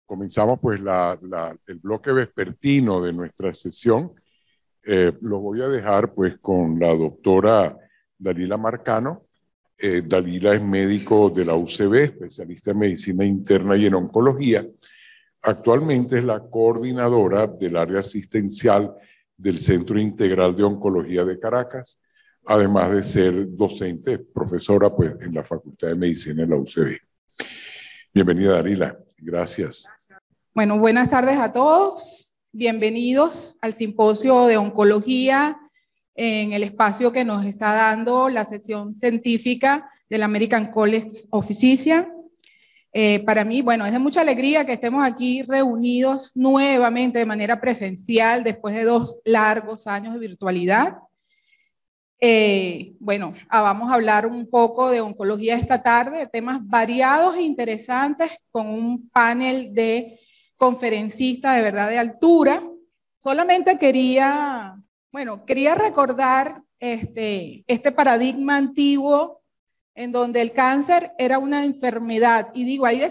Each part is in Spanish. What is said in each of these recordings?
Comenzamos pues el bloque vespertino de nuestra sesión. Lo voy a dejar pues con la doctora Dalila Marcano. Dalila es médico de la UCB, especialista en medicina interna y en oncología. Actualmente es la coordinadora del área asistencial del Centro Integral de Oncología de Caracas, además de ser docente, profesora pues en la Facultad de Medicina de la UCB. Bienvenida, Dalila. Gracias. Bueno, buenas tardes a todos. Bienvenidos al simposio de oncología en el espacio que nos está dando la sección científica del American College of Physicians. Para mí, bueno, es de mucha alegría que estemos aquí reunidos nuevamente de manera presencial después de 2 largos años de virtualidad. Vamos a hablar un poco de oncología esta tarde, de temas variados e interesantes con un panel de conferencistas de verdad de altura. Solamente quería recordar este paradigma antiguo en donde el cáncer era una enfermedad, y digo, ahí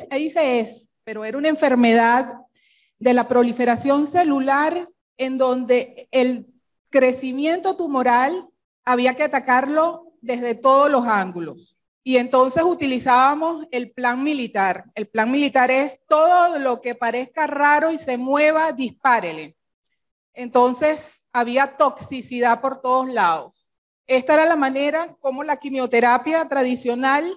pero era una enfermedad de la proliferación celular en donde el crecimiento tumoral había que atacarlo desde todos los ángulos. Y entonces utilizábamos el plan militar. El plan militar es todo lo que parezca raro y se mueva, dispárele. Entonces había toxicidad por todos lados. Esta era la manera como la quimioterapia tradicional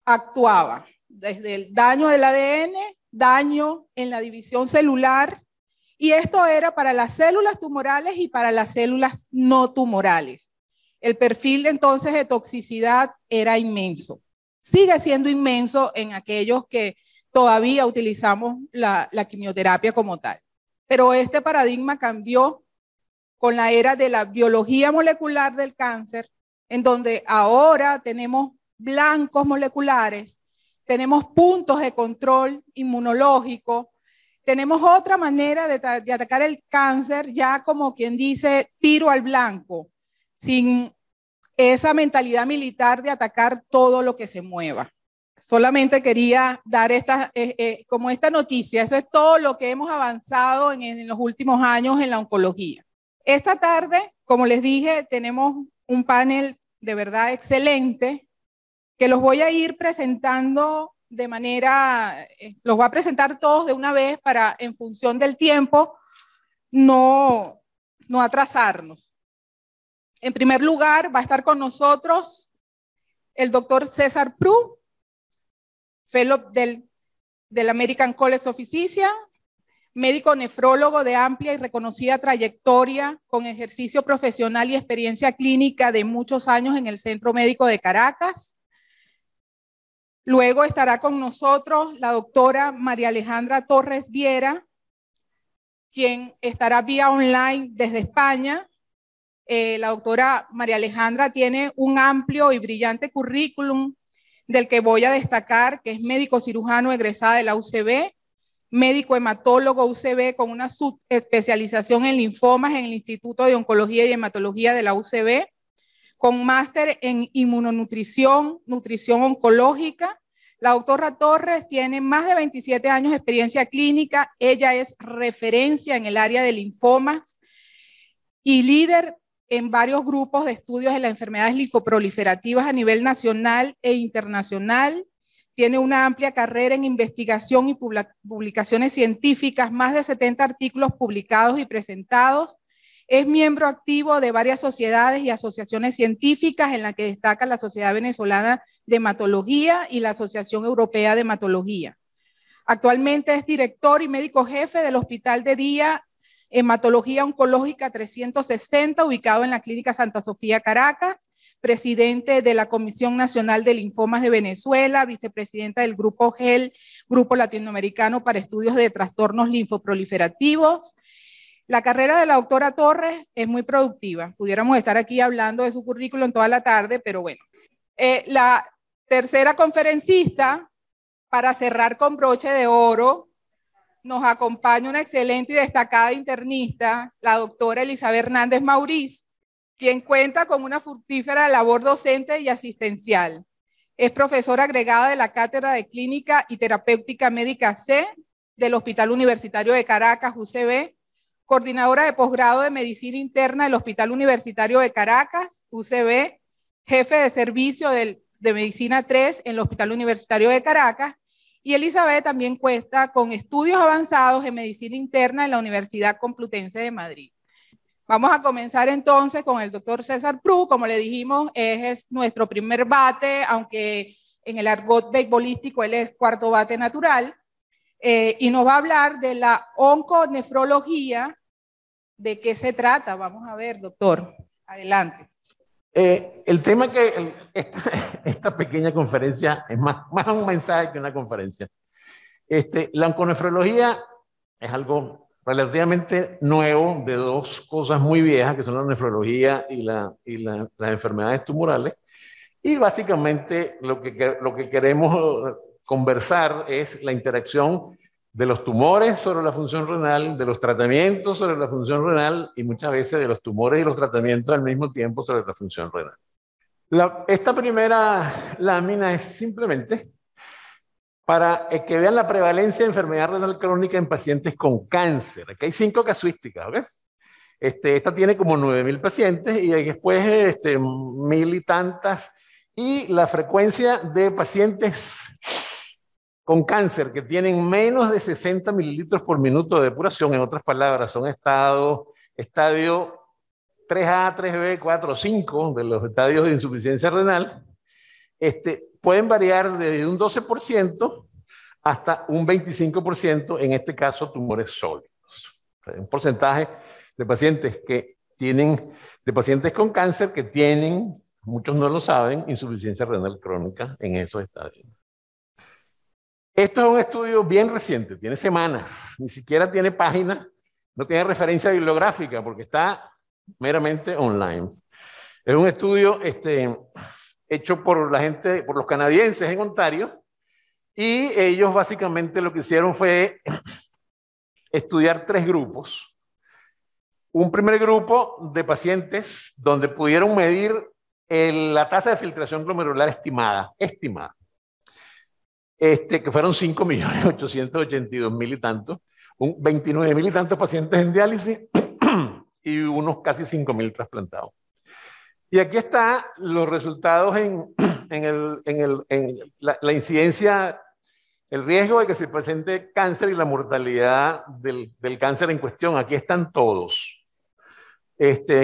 actuaba. Desde el daño del ADN, daño en la división celular. Y esto era para las células tumorales y para las células no tumorales. El perfil entonces de toxicidad era inmenso. Sigue siendo inmenso en aquellos que todavía utilizamos la quimioterapia como tal. Pero este paradigma cambió con la era de la biología molecular del cáncer, en donde ahora tenemos blancos moleculares, tenemos puntos de control inmunológico, tenemos otra manera de atacar el cáncer, ya como quien dice, tiro al blanco, sin esa mentalidad militar de atacar todo lo que se mueva. Solamente quería dar esta noticia. Eso es todo lo que hemos avanzado en los últimos años en la oncología. Esta tarde, como les dije, tenemos un panel de verdad excelente que los voy a ir presentando los voy a presentar todos de una vez para, en función del tiempo, no atrasarnos. En primer lugar, va a estar con nosotros el doctor César Prue, fellow del American College of Physicians, médico nefrólogo de amplia y reconocida trayectoria, con ejercicio profesional y experiencia clínica de muchos años en el Centro Médico de Caracas. Luego estará con nosotros la doctora María Alejandra Torres Viera, quien estará vía online desde España. La doctora María Alejandra tiene un amplio y brillante currículum del que voy a destacar, que es médico cirujano egresada de la UCB, médico hematólogo UCB con una subespecialización en linfomas en el Instituto de Oncología y Hematología de la UCB, con máster en inmunonutrición, nutrición oncológica. La doctora Torres tiene más de 27 años de experiencia clínica. Ella es referencia en el área de linfomas y líder en varios grupos de estudios de las enfermedades linfoproliferativas a nivel nacional e internacional. Tiene una amplia carrera en investigación y publicaciones científicas, más de 70 artículos publicados y presentados. Es miembro activo de varias sociedades y asociaciones científicas, en la que destaca la Sociedad Venezolana de Hematología y la Asociación Europea de Hematología. Actualmente es director y médico jefe del Hospital de Día Hematología Oncológica 360, ubicado en la Clínica Santa Sofía, Caracas, presidente de la Comisión Nacional de Linfomas de Venezuela, vicepresidenta del Grupo GEL, Grupo Latinoamericano para Estudios de Trastornos Linfoproliferativos. La carrera de la doctora Torres es muy productiva. Pudiéramos estar aquí hablando de su currículum toda la tarde, pero bueno. La tercera conferencista, para cerrar con broche de oro, nos acompaña una excelente y destacada internista, la doctora Elizabeth Hernández Mauriz, quien cuenta con una fructífera labor docente y asistencial. Es profesora agregada de la Cátedra de Clínica y Terapéutica Médica C del Hospital Universitario de Caracas, UCB, coordinadora de posgrado de Medicina Interna del Hospital Universitario de Caracas, UCB, jefe de servicio de Medicina 3 en el Hospital Universitario de Caracas, y Elizabeth también cuenta con estudios avanzados en Medicina Interna en la Universidad Complutense de Madrid. Vamos a comenzar entonces con el doctor César Prus. Como le dijimos, es nuestro primer bate, aunque en el argot beisbolístico él es cuarto bate natural, y nos va a hablar de la onconefrología. ¿De qué se trata? Vamos a ver, doctor. Adelante. El tema que esta pequeña conferencia es más un mensaje que una conferencia. La onconefrología es algo relativamente nuevo de dos cosas muy viejas, que son la nefrología y las enfermedades tumorales. Y básicamente lo que queremos conversar es la interacción de los tumores sobre la función renal, de los tratamientos sobre la función renal y muchas veces de los tumores y los tratamientos al mismo tiempo sobre la función renal. Esta primera lámina es simplemente para que vean la prevalencia de enfermedad renal crónica en pacientes con cáncer. Aquí hay 5 casuísticas, ¿ves? Esta tiene como 9.000 pacientes y después 1.000 y tantas. Y la frecuencia de pacientes con cáncer que tienen menos de 60 mililitros por minuto de depuración, en otras palabras, son estadio 3A, 3B, 4, 5 de los estadios de insuficiencia renal, pueden variar desde un 12% hasta un 25%, en este caso tumores sólidos. Un porcentaje de pacientes con cáncer que tienen, muchos no lo saben, insuficiencia renal crónica en esos estadios. Esto es un estudio bien reciente, tiene semanas, ni siquiera tiene página, no tiene referencia bibliográfica porque está meramente online. Es un estudio hecho por los canadienses en Ontario, y ellos básicamente lo que hicieron fue estudiar 3 grupos. Un primer grupo de pacientes donde pudieron medir la tasa de filtración glomerular estimada, que fueron 5.882.000 y tantos, 29.000 y tantos pacientes en diálisis y unos casi 5.000 trasplantados. Y aquí están los resultados en la incidencia, el riesgo de que se presente cáncer y la mortalidad del cáncer en cuestión. Aquí están todos.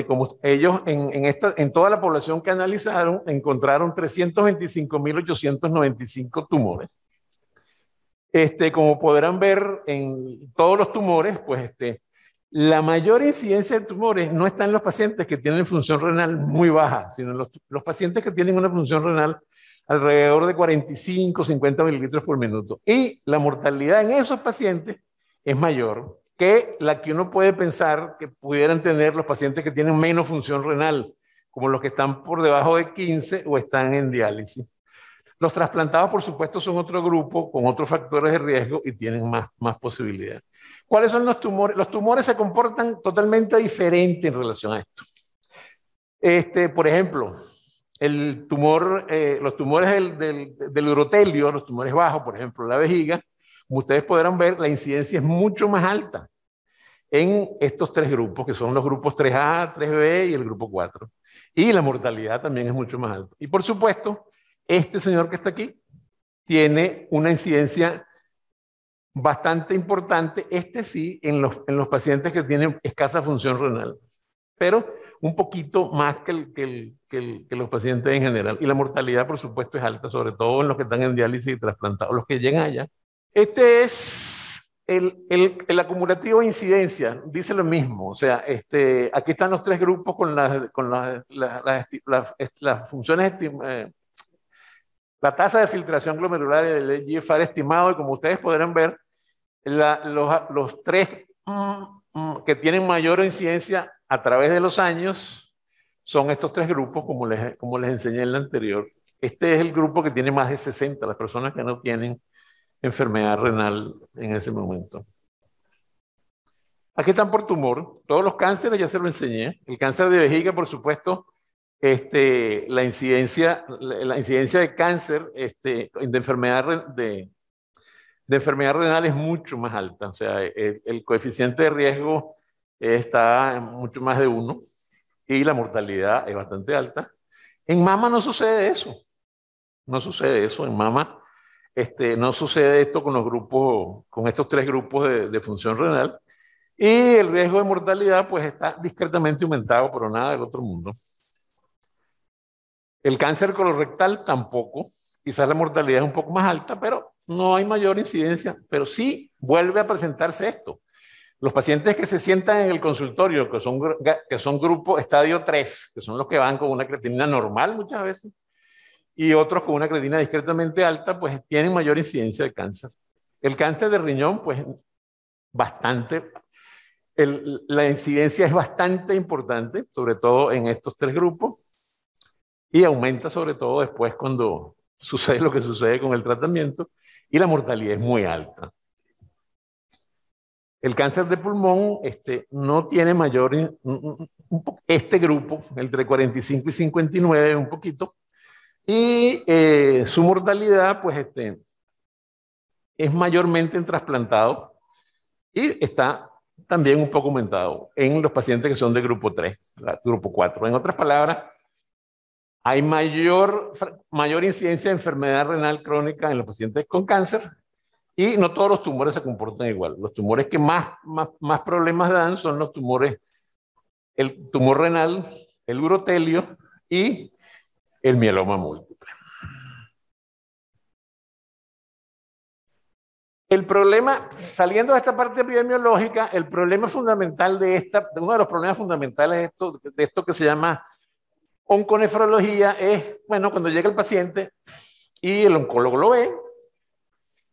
Como ellos en toda la población que analizaron encontraron 325.895 tumores. Como podrán ver en todos los tumores, pues la mayor incidencia de tumores no está en los pacientes que tienen función renal muy baja, sino en los pacientes que tienen una función renal alrededor de 45, 50 mililitros por minuto. Y la mortalidad en esos pacientes es mayor que la que uno puede pensar que pudieran tener los pacientes que tienen menos función renal, como los que están por debajo de 15 o están en diálisis. Los trasplantados, por supuesto, son otro grupo con otros factores de riesgo y tienen más posibilidades. ¿Cuáles son los tumores? Los tumores se comportan totalmente diferente en relación a esto. Por ejemplo, los tumores del urotelio, los tumores bajos, por ejemplo, la vejiga, como ustedes podrán ver, la incidencia es mucho más alta en estos 3 grupos, que son los grupos 3A, 3B y el grupo 4. Y la mortalidad también es mucho más alta. Y por supuesto, este señor que está aquí tiene una incidencia bastante importante, sí, en los pacientes que tienen escasa función renal, pero un poquito más que los pacientes en general. Y la mortalidad, por supuesto, es alta, sobre todo en los que están en diálisis y trasplantados, los que llegan allá. Este es el acumulativo de incidencia, dice lo mismo. O sea, aquí están los 3 grupos con las funciones la tasa de filtración glomerular del EGFR estimado, y como ustedes podrán ver, los 3 que tienen mayor incidencia a través de los años son estos 3 grupos, como les enseñé en la anterior. Este es el grupo que tiene más de 60, las personas que no tienen enfermedad renal en ese momento. Aquí están por tumor. Todos los cánceres ya se lo enseñé. El cáncer de vejiga, por supuesto, la incidencia de cáncer, de enfermedad de enfermedad renal es mucho más alta. O sea, el coeficiente de riesgo está mucho más de 1 y la mortalidad es bastante alta. En mama no sucede eso. No sucede eso. En mama no sucede esto con los grupos, con estos 3 grupos de función renal. Y el riesgo de mortalidad pues está discretamente aumentado, pero nada del otro mundo. El cáncer colorectal tampoco. Quizás la mortalidad es un poco más alta, pero no hay mayor incidencia. Pero sí vuelve a presentarse esto. Los pacientes que se sientan en el consultorio, que son grupo estadio 3, que son los que van con una creatinina normal muchas veces, y otros con una creatinina discretamente alta, pues tienen mayor incidencia de cáncer. El cáncer de riñón, pues bastante, la incidencia es bastante importante, sobre todo en estos 3 grupos, y aumenta sobre todo después cuando sucede lo que sucede con el tratamiento, y la mortalidad es muy alta. El cáncer de pulmón no tiene mayor, este grupo, entre 45 y 59, un poquito, y su mortalidad, pues, es mayormente en trasplantados y está también un poco aumentado en los pacientes que son de grupo 3, grupo 4. En otras palabras, hay mayor incidencia de enfermedad renal crónica en los pacientes con cáncer y no todos los tumores se comportan igual. Los tumores que más problemas dan son los tumores, el tumor renal, el urotelio y el mieloma múltiple. El problema, saliendo de esta parte epidemiológica, el problema fundamental uno de los problemas fundamentales de esto que se llama onconefrología es, bueno, cuando llega el paciente y el oncólogo lo ve,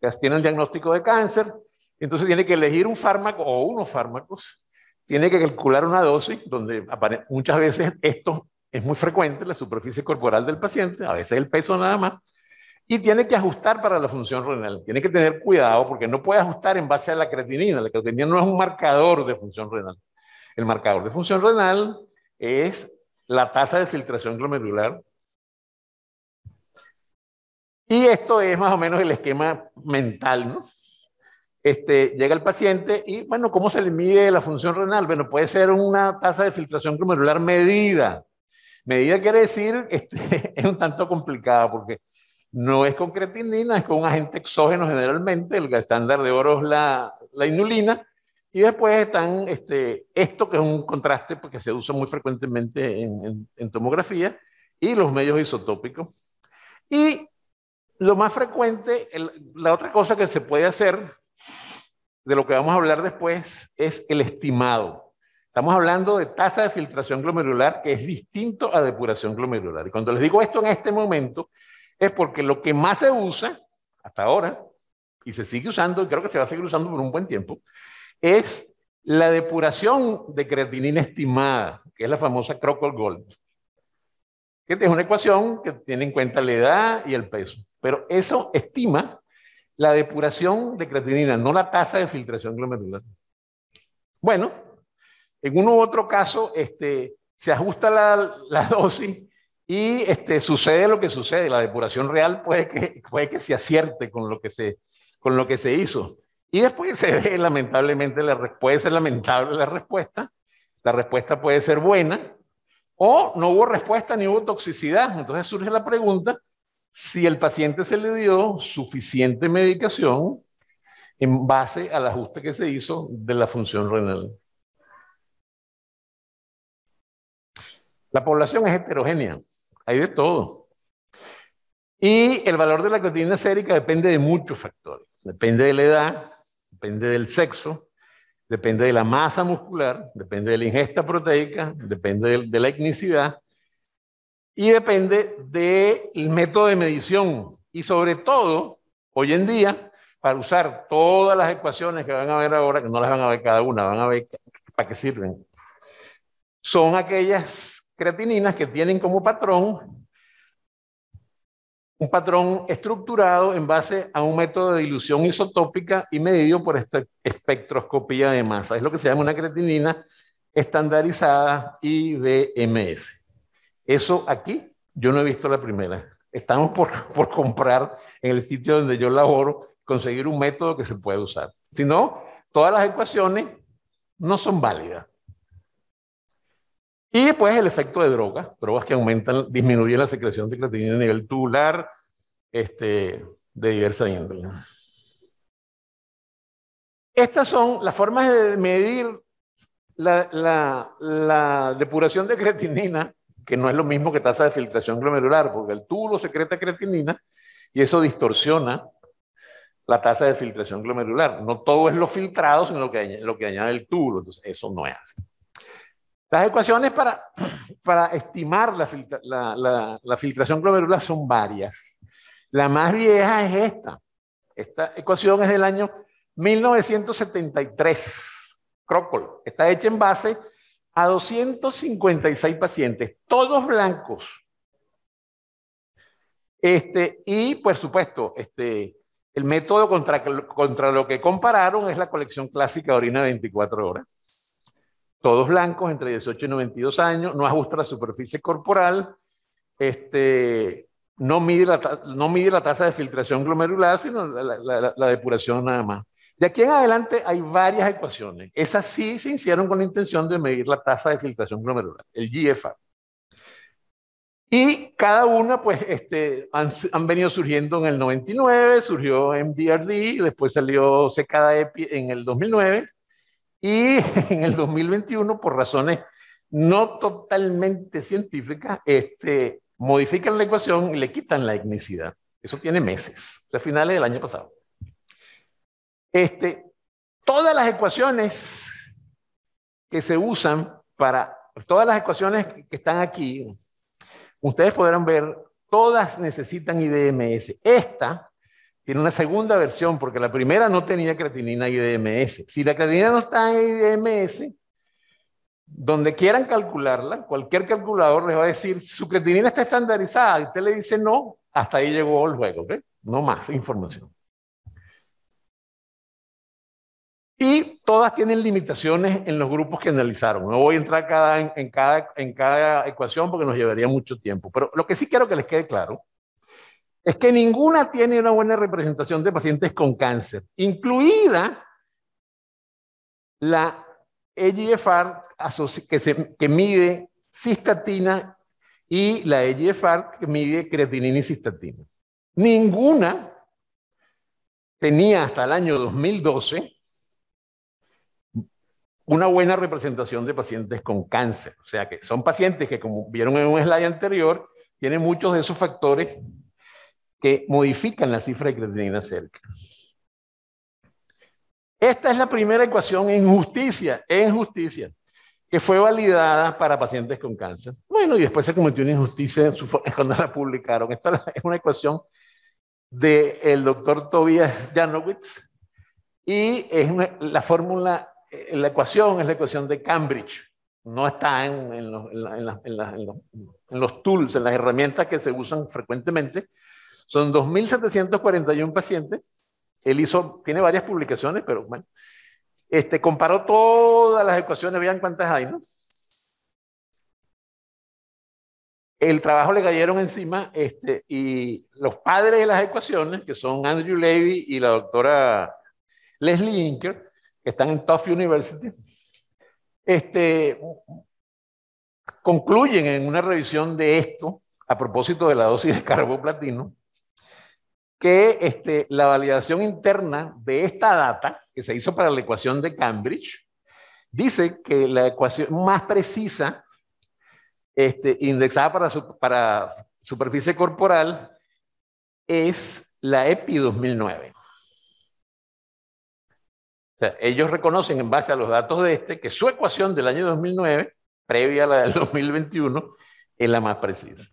que tiene el diagnóstico de cáncer, entonces tiene que elegir un fármaco o unos fármacos, tiene que calcular una dosis, donde muchas veces esto es muy frecuente, la superficie corporal del paciente, a veces el peso nada más, y tiene que ajustar para la función renal. Tiene que tener cuidado porque no puede ajustar en base a la creatinina. La creatinina no es un marcador de función renal. El marcador de función renal es la tasa de filtración glomerular. Y esto es más o menos el esquema mental, ¿no? Llega el paciente y, bueno, ¿cómo se le mide la función renal? Bueno, puede ser una tasa de filtración glomerular medida. Medida quiere decir, es un tanto complicada porque no es con creatinina, es con un agente exógeno generalmente, el estándar de oro es la inulina, y después están esto que es un contraste porque se usa muy frecuentemente en tomografía, y los medios isotópicos. Y lo más frecuente, la otra cosa que se puede hacer, de lo que vamos a hablar después, es el estimado. Estamos hablando de tasa de filtración glomerular, que es distinto a depuración glomerular. Y cuando les digo esto en este momento, es porque lo que más se usa hasta ahora, y se sigue usando, y creo que se va a seguir usando por un buen tiempo, es la depuración de creatinina estimada, que es la famosa Crockett-Gold, que es una ecuación que tiene en cuenta la edad y el peso. Pero eso estima la depuración de creatinina, no la tasa de filtración glomerular. Bueno, en uno u otro caso se ajusta la dosis y sucede lo que sucede. La depuración real puede que se acierte con lo que se hizo. Y después se ve, lamentablemente, puede ser lamentable la respuesta. La respuesta puede ser buena o no hubo respuesta ni hubo toxicidad. Entonces surge la pregunta si el paciente se le dio suficiente medicación en base al ajuste que se hizo de la función renal. La población es heterogénea, hay de todo. Y el valor de la creatinina sérica depende de muchos factores. Depende de la edad, depende del sexo, depende de la masa muscular, depende de la ingesta proteica, depende de la etnicidad y depende del método de medición. Y sobre todo, hoy en día, para usar todas las ecuaciones que van a ver ahora, que no las van a ver cada una, van a ver para qué sirven, son aquellas creatininas que tienen como patrón un patrón estructurado en base a un método de dilución isotópica y medido por esta espectroscopía de masa. Es lo que se llama una creatinina estandarizada IBMS. Eso aquí yo no he visto la primera. Estamos por comprar en el sitio donde yo laboro conseguir un método que se pueda usar. Si no, todas las ecuaciones no son válidas. Y después el efecto de drogas que aumentan, disminuyen la secreción de creatinina a nivel tubular, de diversa índole. Estas son las formas de medir la depuración de creatinina, que no es lo mismo que tasa de filtración glomerular, porque el túbulo secreta creatinina y eso distorsiona la tasa de filtración glomerular. No todo es lo filtrado, sino lo que añade el túbulo. Entonces, eso no es así. Las ecuaciones para estimar la filtración glomerular son varias. La más vieja es esta. Esta ecuación es del año 1973. Kroll. Está hecha en base a 256 pacientes, todos blancos. Y, por supuesto, el método contra lo que compararon es la colección clásica de orina de 24 horas. Todos blancos, entre 18 y 92 años, no ajusta la superficie corporal, no mide la tasa de filtración glomerular, sino la depuración nada más. De aquí en adelante hay varias ecuaciones. Esas sí se hicieron con la intención de medir la tasa de filtración glomerular, el GFR. Y cada una, pues, han venido surgiendo en el 99, surgió MDRD, después salió CKD-EPI en el 2009, y en el 2021, por razones no totalmente científicas, modifican la ecuación y le quitan la etnicidad. Eso tiene meses, a finales del año pasado. Todas las ecuaciones que se usan todas las ecuaciones que están aquí, ustedes podrán ver, todas necesitan IDMS. Esta tiene una segunda versión, porque la primera no tenía creatinina IDMS. Si la creatinina no está en IDMS, donde quieran calcularla, cualquier calculador les va a decir, su creatinina está estandarizada, y usted le dice no, hasta ahí llegó el juego, ¿ok? No más información. Y todas tienen limitaciones en los grupos que analizaron. No voy a entrar en cada ecuación porque nos llevaría mucho tiempo. Pero lo que sí quiero que les quede claro es que ninguna tiene una buena representación de pacientes con cáncer, incluida la eGFR que mide cistatina y la eGFR que mide creatinina y cistatina. Ninguna tenía hasta el año 2012 una buena representación de pacientes con cáncer. O sea que son pacientes que, como vieron en un slide anterior, tienen muchos de esos factores que modifican la cifra de creatinina sérica. Esta es la primera ecuación en justicia, que fue validada para pacientes con cáncer. Bueno, y después se cometió una injusticia cuando la publicaron. Esta es una ecuación del doctor Tobias Janowitz, y es la fórmula, la ecuación es la ecuación de Cambridge. No está en los tools, en las herramientas que se usan frecuentemente. Son 2.741 pacientes. Él tiene varias publicaciones, pero bueno, comparó todas las ecuaciones, vean cuántas hay, ¿no? El trabajo le cayeron encima, y los padres de las ecuaciones, que son Andrew Levy y la doctora Leslie Inker, que están en Tufts University, concluyen en una revisión de esto, a propósito de la dosis de carboplatino, que la validación interna de esta data, que se hizo para la ecuación de Cambridge, dice que la ecuación más precisa, indexada para superficie corporal, es la EPI 2009. O sea, ellos reconocen en base a los datos de que su ecuación del año 2009, previa a la del 2021, es la más precisa.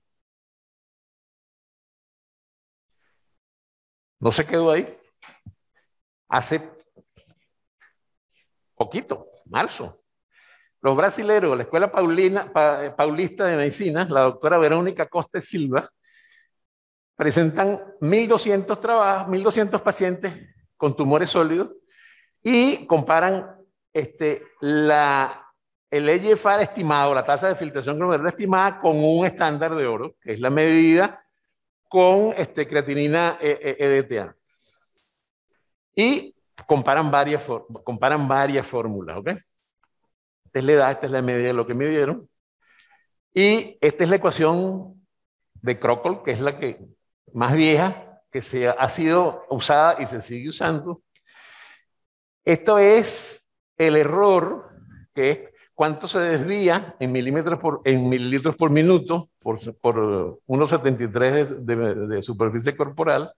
No se quedó ahí. Hace poquito, marzo, los brasileros, la Escuela Paulista de Medicina, la doctora Verónica Costa Silva, presentan 1.200 trabajos, 1.200 pacientes con tumores sólidos, y comparan el eGFR estimado, la tasa de filtración glomerular estimada, con un estándar de oro, que es la medida con creatinina EDTA. y comparan varias fórmulas, ¿ok? Esta es la edad, esta es la medida de lo que midieron. Y esta es la ecuación de Kroll, que es la que más vieja, que ha sido usada y se sigue usando. Esto es el error, que es cuánto se desvía en mililitros por minuto por 1,73 de superficie corporal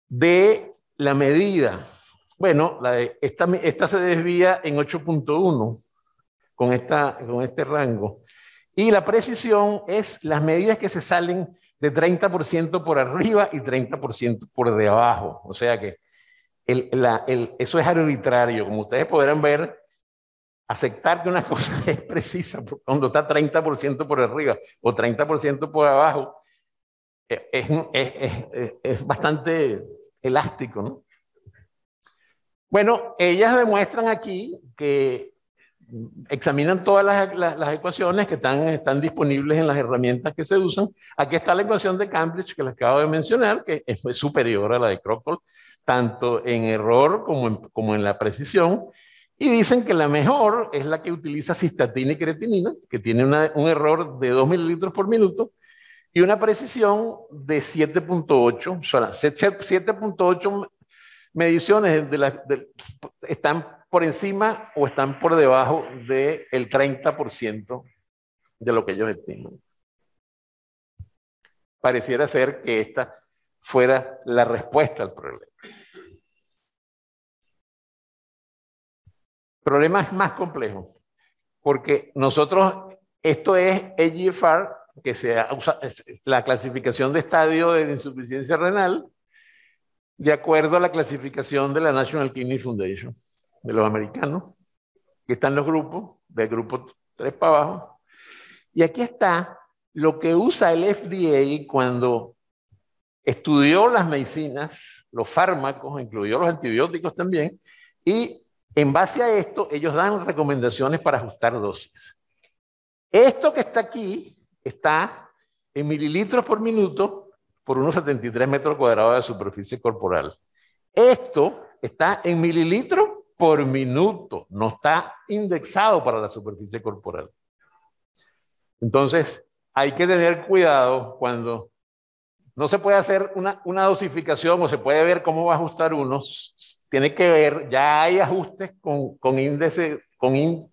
de la medida. Bueno, esta se desvía en 8.1 con este rango. Y la precisión es las medidas que se salen de 30% por arriba y 30% por debajo. O sea que eso es arbitrario. Como ustedes podrán ver, aceptar que una cosa es precisa cuando está 30% por arriba o 30% por abajo es bastante elástico, ¿no? Bueno, ellas demuestran aquí que examinan todas las ecuaciones que están disponibles en las herramientas que se usan. Aquí está la ecuación de Cambridge que les acabo de mencionar, que es superior a la de Kroll, tanto en error como en la precisión. Y dicen que la mejor es la que utiliza cistatina y creatinina, que tiene un error de 2 mililitros por minuto y una precisión de 7.8. 7.8 mediciones están por encima o están por debajo del 30% de lo que ellos estiman. Pareciera ser que esta fuera la respuesta al problema. El problema es más complejo, porque esto es eGFR, que se usa la clasificación de estadio de insuficiencia renal, de acuerdo a la clasificación de la National Kidney Foundation, de los americanos, que están los grupos, del grupo 3 para abajo. Y aquí está lo que usa el FDA cuando estudió las medicinas, los fármacos, incluyó los antibióticos también, y en base a esto ellos dan recomendaciones para ajustar dosis. Esto que está aquí está en mililitros por minuto por unos 73 metros cuadrados de superficie corporal. Esto está en mililitros por minuto, no está indexado para la superficie corporal. Entonces, hay que tener cuidado cuando no se puede hacer una dosificación o se puede ver cómo va a ajustar uno. Tiene que ver, ya hay ajustes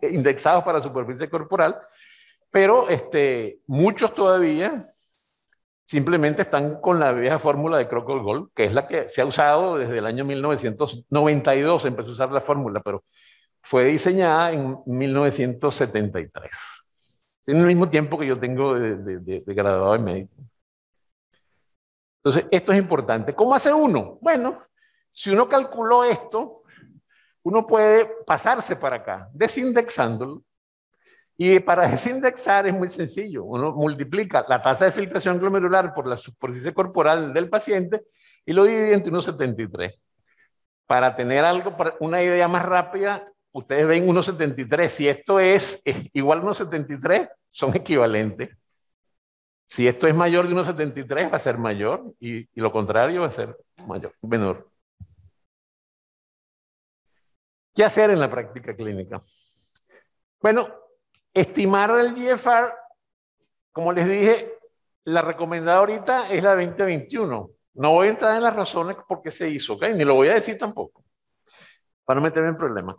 indexados para la superficie corporal, pero muchos todavía simplemente están con la vieja fórmula de Kroll, que es la que se ha usado desde el año 1992, empezó a usar la fórmula, pero fue diseñada en 1973. Tiene el mismo tiempo que yo tengo de graduado en médico. Entonces, esto es importante. ¿Cómo hace uno? Bueno, si uno calculó esto, uno puede pasarse para acá, desindexándolo. Y para desindexar es muy sencillo. Uno multiplica la tasa de filtración glomerular por la superficie corporal del paciente y lo divide entre 1,73. Para tener una idea más rápida, ustedes ven 1,73. Si esto es igual a 1,73, son equivalentes. Si esto es mayor de 1,73, va a ser mayor y lo contrario va a ser menor. ¿Qué hacer en la práctica clínica? Bueno, estimar el GFR, como les dije, la recomendada ahorita es la 2021. No voy a entrar en las razones por qué se hizo, ¿ok? Ni lo voy a decir tampoco, para no meterme en problemas.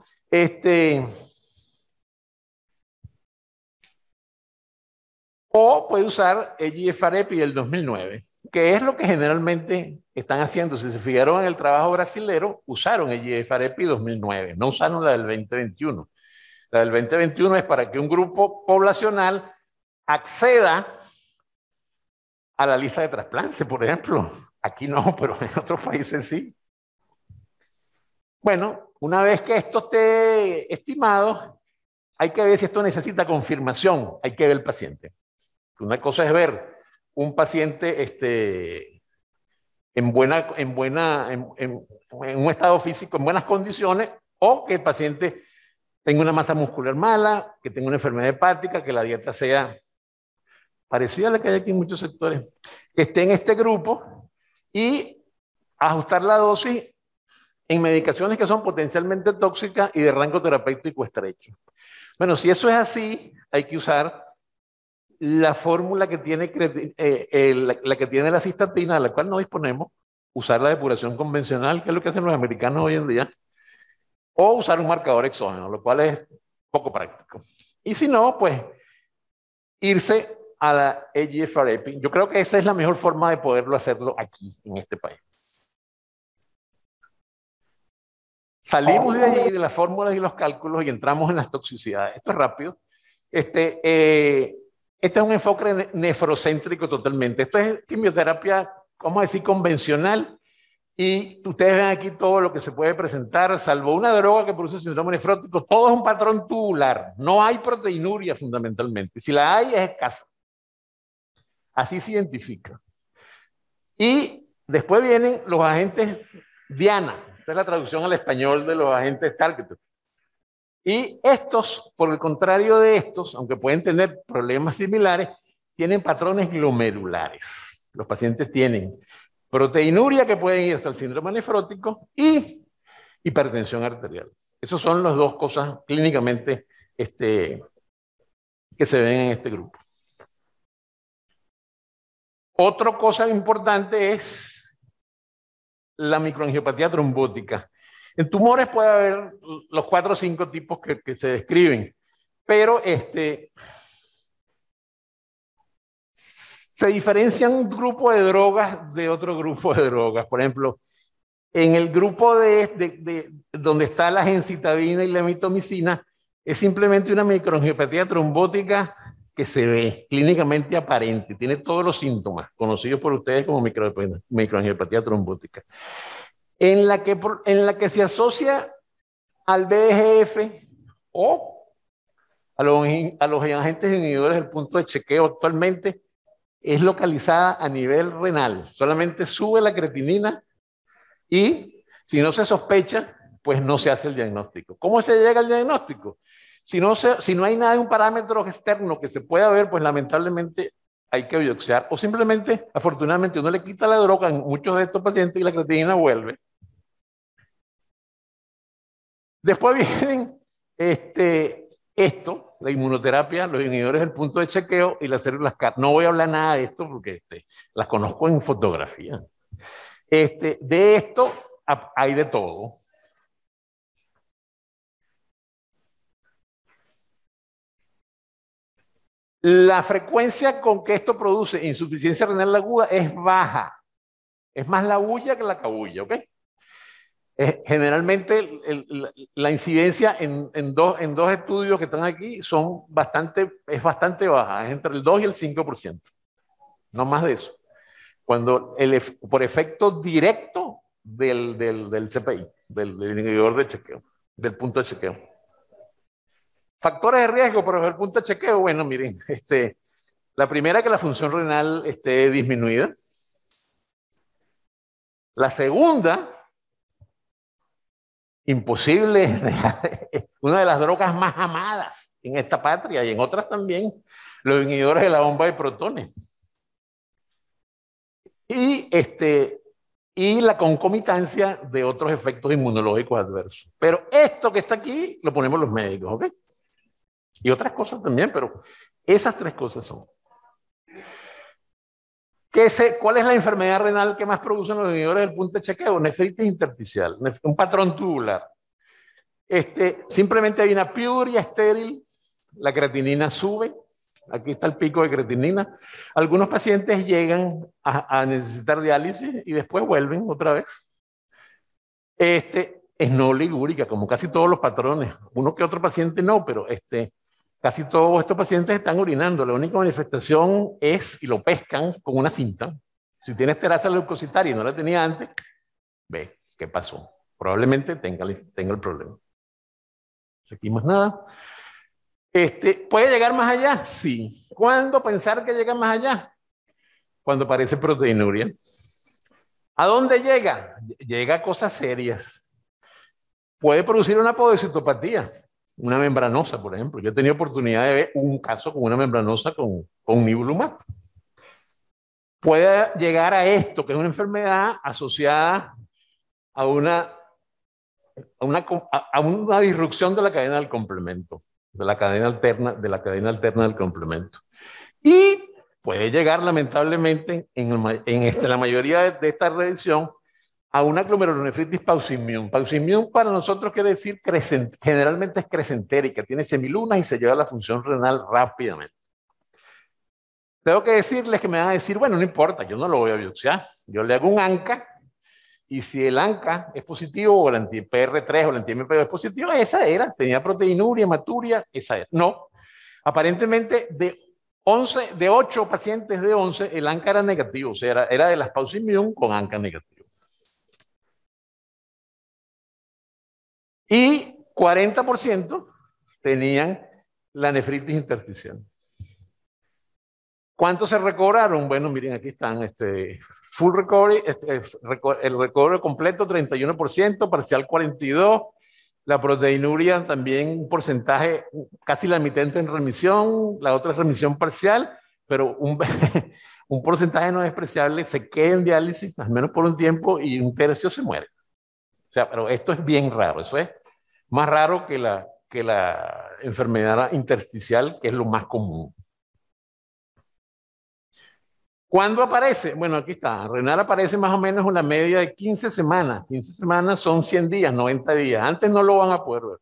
O puede usar el GFR-EPI del 2009, que es lo que generalmente están haciendo. Si se fijaron en el trabajo brasilero, usaron el GFR-EPI 2009, no usaron la del 2021. La del 2021 es para que un grupo poblacional acceda a la lista de trasplante, por ejemplo. Aquí no, pero en otros países sí. Bueno, una vez que esto esté estimado, hay que ver si esto necesita confirmación. Hay que ver el paciente. Una cosa es ver un paciente en un estado físico, en buenas condiciones, o que el paciente tenga una masa muscular mala, que tenga una enfermedad hepática, que la dieta sea parecida a la que hay aquí en muchos sectores, que esté en este grupo y ajustar la dosis en medicaciones que son potencialmente tóxicas y de rango terapéutico estrecho. Bueno, si eso es así, hay que usar la fórmula que tiene, la que tiene la cistatina, de la cual no disponemos, usar la depuración convencional, que es lo que hacen los americanos hoy en día, o usar un marcador exógeno, lo cual es poco práctico. Y si no, pues irse a la EGFR-EPI. Yo creo que esa es la mejor forma de poderlo hacerlo aquí, en este país. Salimos de allí, de las fórmulas y los cálculos, y entramos en las toxicidades. Esto es rápido. Este es un enfoque nefrocéntrico totalmente. Esto es quimioterapia, vamos a decir, convencional. Y ustedes ven aquí todo lo que se puede presentar, salvo una droga que produce síndrome nefrótico. Todo es un patrón tubular. No hay proteinuria fundamentalmente. Si la hay, es escasa. Así se identifica. Y después vienen los agentes Diana. Esta es la traducción al español de los agentes targeted. Y estos, por el contrario de estos, aunque pueden tener problemas similares, tienen patrones glomerulares. Los pacientes tienen proteinuria, que pueden ir hasta el síndrome nefrótico, y hipertensión arterial. Esas son las dos cosas clínicamente que se ven en este grupo. Otra cosa importante es la microangiopatía trombótica. En tumores puede haber los 4 o 5 tipos que se describen, pero se diferencian un grupo de drogas de otro grupo de drogas. Por ejemplo, en el grupo donde está la gencitabina y la mitomicina, es simplemente una microangiopatía trombótica que se ve clínicamente aparente, tiene todos los síntomas conocidos por ustedes como microangiopatía trombótica, en la que se asocia al VEGF o a los agentes inhibidores del punto de chequeo. Actualmente es localizada a nivel renal, solamente sube la creatinina y si no se sospecha, pues no se hace el diagnóstico. ¿Cómo se llega al diagnóstico? Si no hay nada de un parámetro externo que se pueda ver, pues lamentablemente hay que biopsiar. O simplemente, afortunadamente, uno le quita la droga en muchos de estos pacientes y la creatinina vuelve. Después vienen la inmunoterapia, los inhibidores del punto de chequeo y las células CAR. No voy a hablar nada de esto porque las conozco en fotografía. De esto hay de todo. La frecuencia con que esto produce insuficiencia renal aguda es baja. Es más la bulla que la cabulla, ¿ok? Generalmente la incidencia en dos estudios que están aquí es bastante baja, es entre el 2 y el 5%. No más de eso. Cuando por efecto directo del CPI, del inhibidor de chequeo, del punto de chequeo. Factores de riesgo por el punto de chequeo, bueno, miren, la primera, que la función renal esté disminuida. La segunda, imposible, una de las drogas más amadas en esta patria y en otras también, los inhibidores de la bomba de protones. Y la concomitancia de otros efectos inmunológicos adversos. Pero esto que está aquí lo ponemos los médicos, ¿ok? Y otras cosas también, pero esas 3 cosas son. ¿Cuál es la enfermedad renal que más producen los inhibidores del punto de chequeo? Nefritis intersticial, un patrón tubular. Simplemente hay una piuria estéril, la creatinina sube, aquí está el pico de creatinina. Algunos pacientes llegan a necesitar diálisis y después vuelven otra vez. Es no ligúrica, como casi todos los patrones. Uno que otro paciente no, pero casi todos estos pacientes están orinando. La única manifestación es, y lo pescan con una cinta. Si tiene esterasa leucocitaria y no la tenía antes, ve qué pasó. Probablemente tenga el problema. Aquí más nada. ¿Puede llegar más allá? Sí. ¿Cuándo pensar que llega más allá? Cuando aparece proteinuria. ¿A dónde llega? Llega a cosas serias. Puede producir una podocitopatía, una membranosa, por ejemplo. Yo he tenido oportunidad de ver un caso con una membranosa con nivolumab. Puede llegar a esto, que es una enfermedad asociada a una a una disrupción de la cadena del complemento, de la cadena alterna del complemento. Y puede llegar, lamentablemente, en la mayoría de esta revisión, a una glomerulonefritis paucimmune. Paucimmune para nosotros quiere decir generalmente es crescentérica, tiene semilunas y se lleva a la función renal rápidamente. Tengo que decirles que me van a decir, bueno, no importa, yo no lo voy a biopsiar, yo le hago un ANCA, y si el ANCA es positivo, o el anti-PR3 o el anti-MP2 es positivo, esa era, tenía proteinuria, hematuria, esa era. No, aparentemente de 8 pacientes de 11, el ANCA era negativo, o sea, era de las paucimmune con ANCA negativo. Y 40% tenían la nefritis intersticial. ¿Cuántos se recobraron? Bueno, miren, aquí están, full recovery, el recovery completo 31%, parcial 42%, la proteinuria también un porcentaje, casi la mitad entra en remisión, la otra es remisión parcial, pero un porcentaje no despreciable se queda en diálisis, al menos por un tiempo, y un tercio se muere. O sea, pero esto es bien raro, eso es más raro que la enfermedad intersticial, que es lo más común. ¿Cuándo aparece? Bueno, aquí está. Renal aparece más o menos una media de 15 semanas. 15 semanas son 100 días, 90 días. Antes no lo van a poder ver.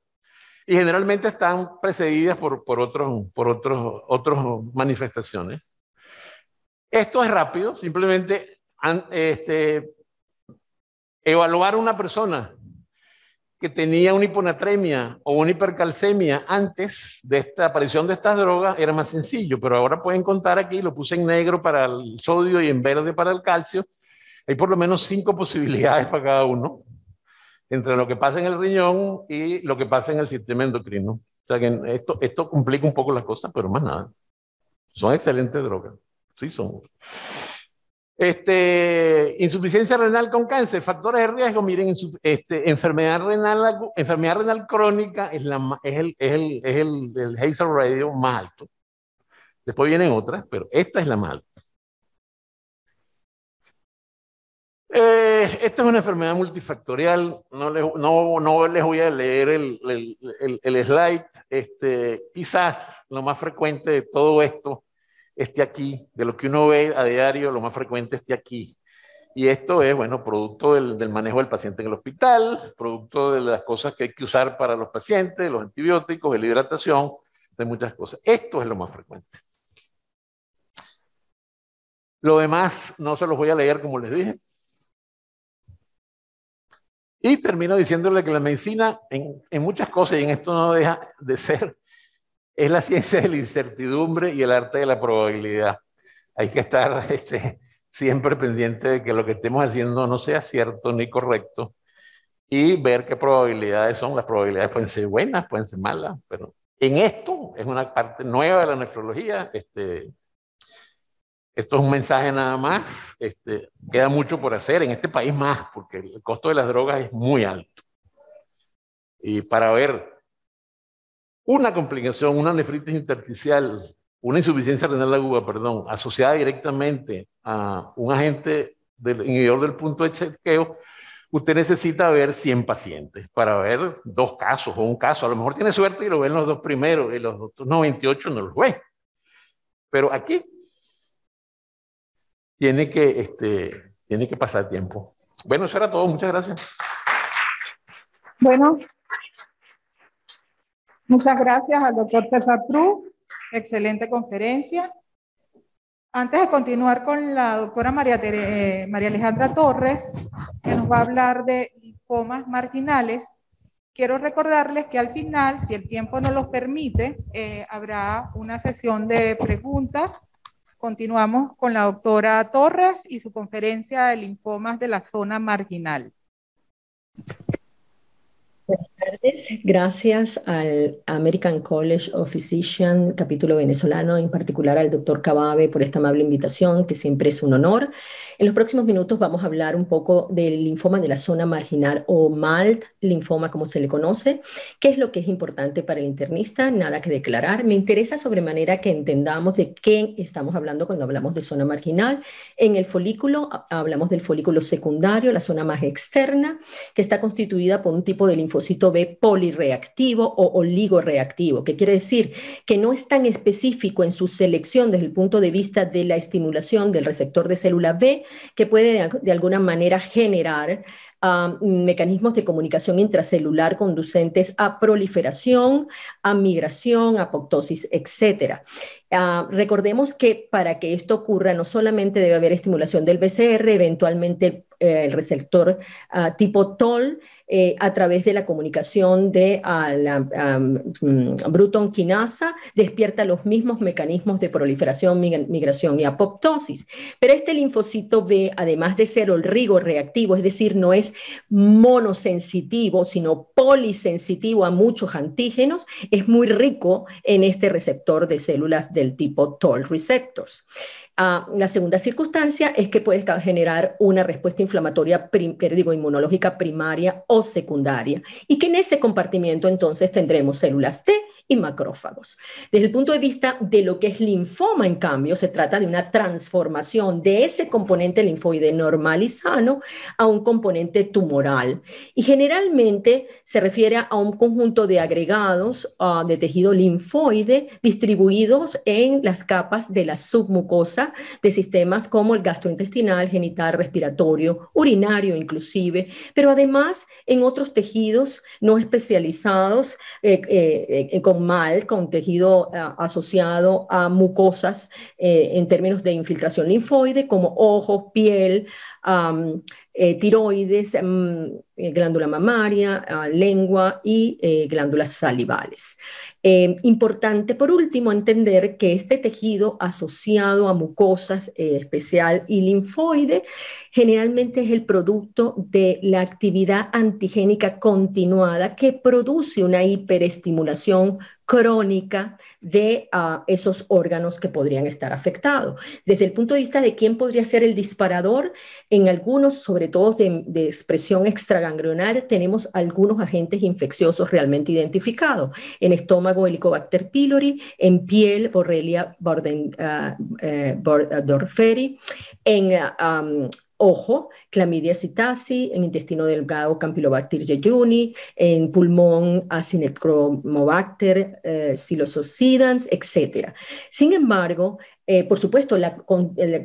Y generalmente están precedidas por otras manifestaciones. Esto es rápido. Simplemente evaluar a una persona que tenía una hiponatremia o una hipercalcemia antes de esta aparición de estas drogas era más sencillo, pero ahora pueden contar aquí, lo puse en negro para el sodio y en verde para el calcio, hay por lo menos 5 posibilidades para cada uno, entre lo que pasa en el riñón y lo que pasa en el sistema endocrino. O sea que esto complica un poco las cosas, pero más nada. Son excelentes drogas, sí son. Insuficiencia renal con cáncer, factores de riesgo, miren, enfermedad renal crónica es el Hazard Radio más alto. Después vienen otras, pero esta es la más alta. Esta es una enfermedad multifactorial, no les voy a leer el slide. Quizás lo más frecuente de todo esto esté aquí, de lo que uno ve a diario, lo más frecuente esté aquí. Y esto es, bueno, producto del manejo del paciente en el hospital, producto de las cosas que hay que usar para los pacientes, los antibióticos, de la hidratación, de muchas cosas. Esto es lo más frecuente. Lo demás no se los voy a leer como les dije. Y termino diciéndole que la medicina, en muchas cosas, y en esto no deja de ser, es la ciencia de la incertidumbre y el arte de la probabilidad. Hay que estar siempre pendiente de que lo que estemos haciendo no sea cierto ni correcto y ver qué probabilidades son. Las probabilidades pueden ser buenas, pueden ser malas, pero en esto es una parte nueva de la nefrología. Esto es un mensaje nada más. Queda mucho por hacer en este país más, porque el costo de las drogas es muy alto. Y para ver una complicación, una nefritis intersticial, una insuficiencia renal aguda, perdón, asociada directamente a un agente inhibidor del punto de chequeo, usted necesita ver 100 pacientes para ver 2 casos o un caso. A lo mejor tiene suerte y lo ven los 2 primeros y los otros 98 no los ve. Pero aquí tiene que pasar tiempo. Bueno, eso era todo. Muchas gracias. Bueno, muchas gracias al doctor César Prus. Excelente conferencia. Antes de continuar con la doctora María Alejandra Torres, que nos va a hablar de linfomas marginales, quiero recordarles que al final, si el tiempo nos lo permite, habrá una sesión de preguntas. Continuamos con la doctora Torres y su conferencia de linfomas de la zona marginal. Buenas tardes. Gracias al American College of Physicians, capítulo venezolano, en particular al doctor Cababe por esta amable invitación, que siempre es un honor. En los próximos minutos vamos a hablar un poco del linfoma de la zona marginal o MALT, linfoma como se le conoce. ¿Qué es lo que es importante para el internista? Nada que declarar. Me interesa sobremanera que entendamos de qué estamos hablando cuando hablamos de zona marginal. En el folículo hablamos del folículo secundario, la zona más externa, que está constituida por un tipo de linfoma linfocito B polirreactivo o oligoreactivo, que quiere decir que no es tan específico en su selección desde el punto de vista de la estimulación del receptor de célula B, que puede de alguna manera generar mecanismos de comunicación intracelular conducentes a proliferación, a migración, apoptosis, etc. Recordemos que para que esto ocurra no solamente debe haber estimulación del BCR, eventualmente el receptor tipo TOL a través de la comunicación de la Bruton quinasa despierta los mismos mecanismos de proliferación, migración y apoptosis. Pero este linfocito B, además de ser oligoreactivo, es decir, no es monosensitivo, sino polisensitivo a muchos antígenos, es muy rico en este receptor de células del tipo TOL receptors. La segunda circunstancia es que puede generar una respuesta inflamatoria, inmunológica primaria o secundaria, y que en ese compartimiento entonces tendremos células T y macrófagos. Desde el punto de vista de lo que es linfoma, en cambio, se trata de una transformación de ese componente linfoide normal y sano a un componente tumoral, y generalmente se refiere a un conjunto de agregados de tejido linfoide distribuidos en las capas de la submucosa de sistemas como el gastrointestinal, genital, respiratorio, urinario inclusive, pero además en otros tejidos no especializados con tejido asociado a mucosas en términos de infiltración linfoide como ojos, piel, tiroides, glándula mamaria, lengua y glándulas salivales. Importante por último entender que este tejido asociado a mucosas especial y linfoide generalmente es el producto de la actividad antigénica continuada que produce una hiperestimulación crónica de esos órganos que podrían estar afectados. Desde el punto de vista de quién podría ser el disparador, en algunos, sobre todo de expresión extraganglionar, tenemos algunos agentes infecciosos realmente identificados. En estómago, Helicobacter pylori, en piel, Borrelia burgdorferi, en ojo, Chlamydia psittaci, en intestino delgado, Campylobacter jejuni, en pulmón, Acinetobacter, psilocybins, etc. Sin embargo, por supuesto, la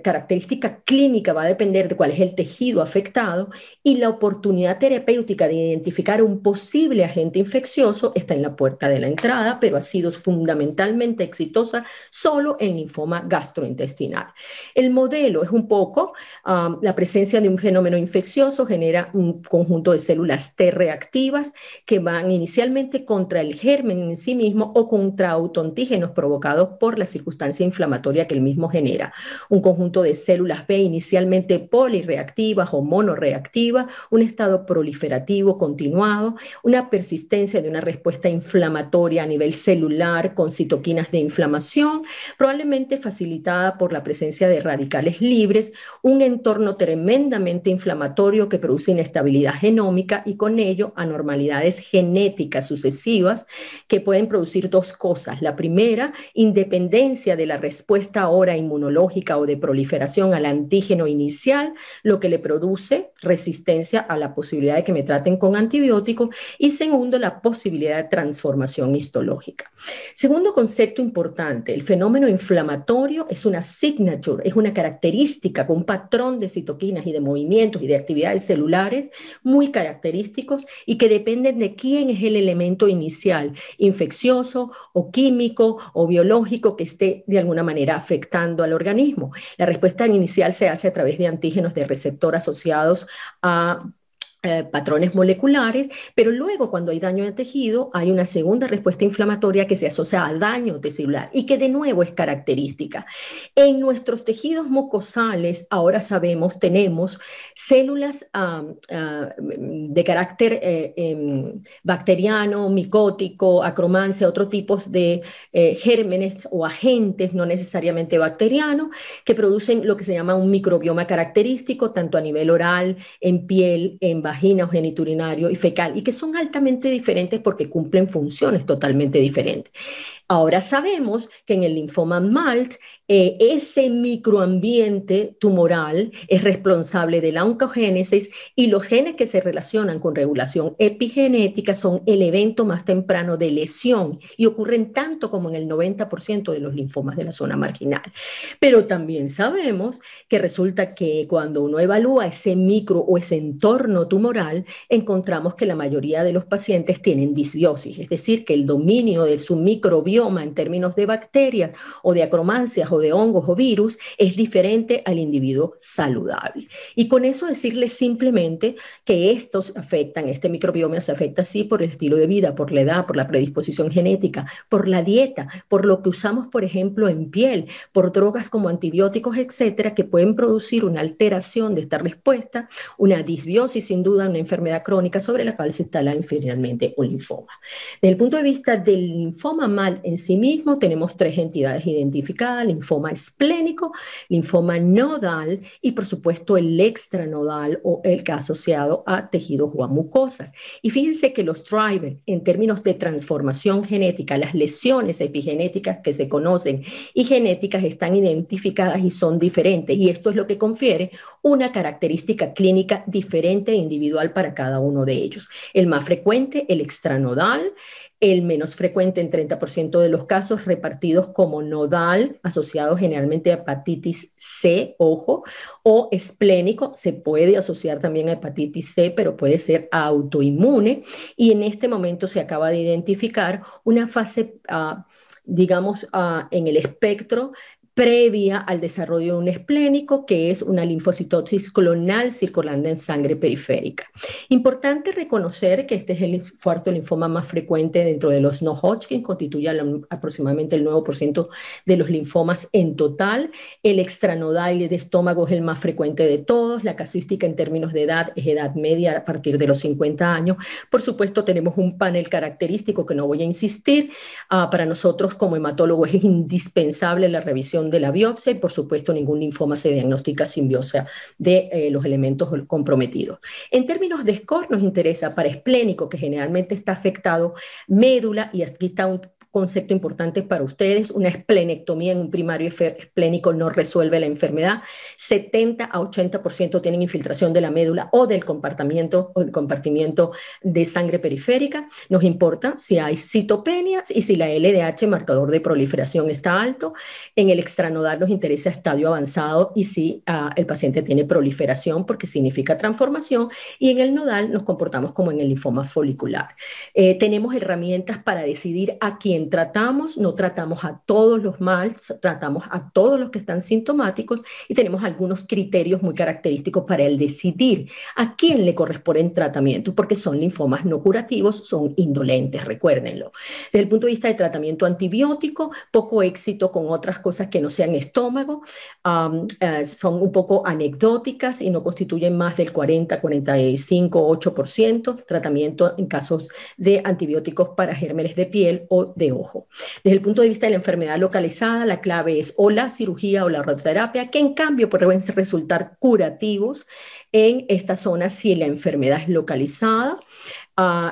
característica clínica va a depender de cuál es el tejido afectado, y la oportunidad terapéutica de identificar un posible agente infeccioso está en la puerta de la entrada, pero ha sido fundamentalmente exitosa solo en linfoma gastrointestinal. El modelo es un poco la presencia de un fenómeno infeccioso genera un conjunto de células T reactivas que van inicialmente contra el germen en sí mismo o contra autoantígenos provocados por la circunstancia inflamatoria que el mismo genera. Un conjunto de células B inicialmente polirreactivas o monorreactivas, un estado proliferativo continuado, una persistencia de una respuesta inflamatoria a nivel celular con citoquinas de inflamación, probablemente facilitada por la presencia de radicales libres, un entorno tremendamente inflamatorio que produce inestabilidad genómica y con ello anormalidades genéticas sucesivas que pueden producir dos cosas. La primera, independencia de la respuesta ahora inmunológica o de proliferación al antígeno inicial, lo que le produce resistencia a la posibilidad de que me traten con antibióticos, y segundo, la posibilidad de transformación histológica. Segundo concepto importante, el fenómeno inflamatorio es una signature, es una característica con un patrón de citoquinas y de movimientos y de actividades celulares muy característicos y que dependen de quién es el elemento inicial, infeccioso o químico o biológico que esté de alguna manera afectando al organismo. La respuesta inicial se hace a través de antígenos de receptor asociados a patrones moleculares, pero luego cuando hay daño de tejido hay una segunda respuesta inflamatoria que se asocia al daño celular y que de nuevo es característica. En nuestros tejidos mucosales ahora sabemos, tenemos células de carácter bacteriano, micótico, acromancia, otros tipos de gérmenes o agentes no necesariamente bacterianos que producen lo que se llama un microbioma característico tanto a nivel oral, en piel, en vagina o genitourinario y fecal, y que son altamente diferentes porque cumplen funciones totalmente diferentes. Ahora sabemos que en el linfoma MALT, ese microambiente tumoral es responsable de la oncogénesis, y los genes que se relacionan con regulación epigenética son el evento más temprano de lesión y ocurren tanto como en el 90% de los linfomas de la zona marginal. Pero también sabemos que resulta que cuando uno evalúa ese micro o ese entorno tumoral, encontramos que la mayoría de los pacientes tienen disbiosis, es decir, que el dominio de su microbioma en términos de bacterias o de acromancias o de hongos o virus es diferente al individuo saludable. Y con eso decirles simplemente que estos afectan, este microbioma se afecta sí por el estilo de vida, por la edad, por la predisposición genética, por la dieta, por lo que usamos, por ejemplo, en piel, por drogas como antibióticos, etcétera, que pueden producir una alteración de esta respuesta, una disbiosis, sin duda, una enfermedad crónica sobre la cual se instala finalmente un linfoma. Desde el punto de vista del linfoma MALT en sí mismo, tenemos 3 entidades identificadas: linfoma esplénico, linfoma nodal y, por supuesto, el extranodal, o el que ha asociado a tejidos o a mucosas. Y fíjense que los drivers, en términos de transformación genética, las lesiones epigenéticas que se conocen y genéticas están identificadas y son diferentes. Y esto es lo que confiere una característica clínica diferente e individual para cada uno de ellos. El más frecuente, el extranodal; el menos frecuente en 30% de los casos, repartidos como nodal, asociado generalmente a hepatitis C, ojo, o esplénico, se puede asociar también a hepatitis C, pero puede ser autoinmune. Y en este momento se acaba de identificar una fase, digamos, en el espectro previa al desarrollo de un esplénico, que es una linfocitosis clonal circulando en sangre periférica. Importante reconocer que este es el cuarto linfoma más frecuente dentro de los no-Hodgkin, constituye aproximadamente el 9% de los linfomas en total. El extranodal de estómago es el más frecuente de todos. La casuística en términos de edad es edad media a partir de los 50 años. Por supuesto, tenemos un panel característico que no voy a insistir. Para nosotros como hematólogos es indispensable la revisión de la biopsia, y por supuesto ningún linfoma se diagnostica sin biopsia de los elementos comprometidos. En términos de score nos interesa para esplénico, que generalmente está afectado médula, y aquí está un concepto importante para ustedes: una esplenectomía en un primario esplénico no resuelve la enfermedad. 70 a 80% tienen infiltración de la médula o del compartimiento de sangre periférica. Nos importa si hay citopenias y si la LDH, marcador de proliferación, está alto. En el extranodal nos interesa estadio avanzado y si el paciente tiene proliferación, porque significa transformación. Y en el nodal nos comportamos como en el linfoma folicular. Tenemos herramientas para decidir a quién tratamos. No tratamos a todos los MALTs, tratamos a todos los que están sintomáticos, y tenemos algunos criterios muy característicos para el decidir a quién le corresponde el tratamiento, porque son linfomas no curativos, son indolentes, recuérdenlo. Desde el punto de vista de tratamiento antibiótico, poco éxito con otras cosas que no sean estómago, son un poco anecdóticas y no constituyen más del 40, 45, 8%. Tratamiento en casos de antibióticos para gérmenes de piel o de ojo. Desde el punto de vista de la enfermedad localizada, la clave es o la cirugía o la radioterapia, que en cambio pueden resultar curativos en esta zona si la enfermedad es localizada.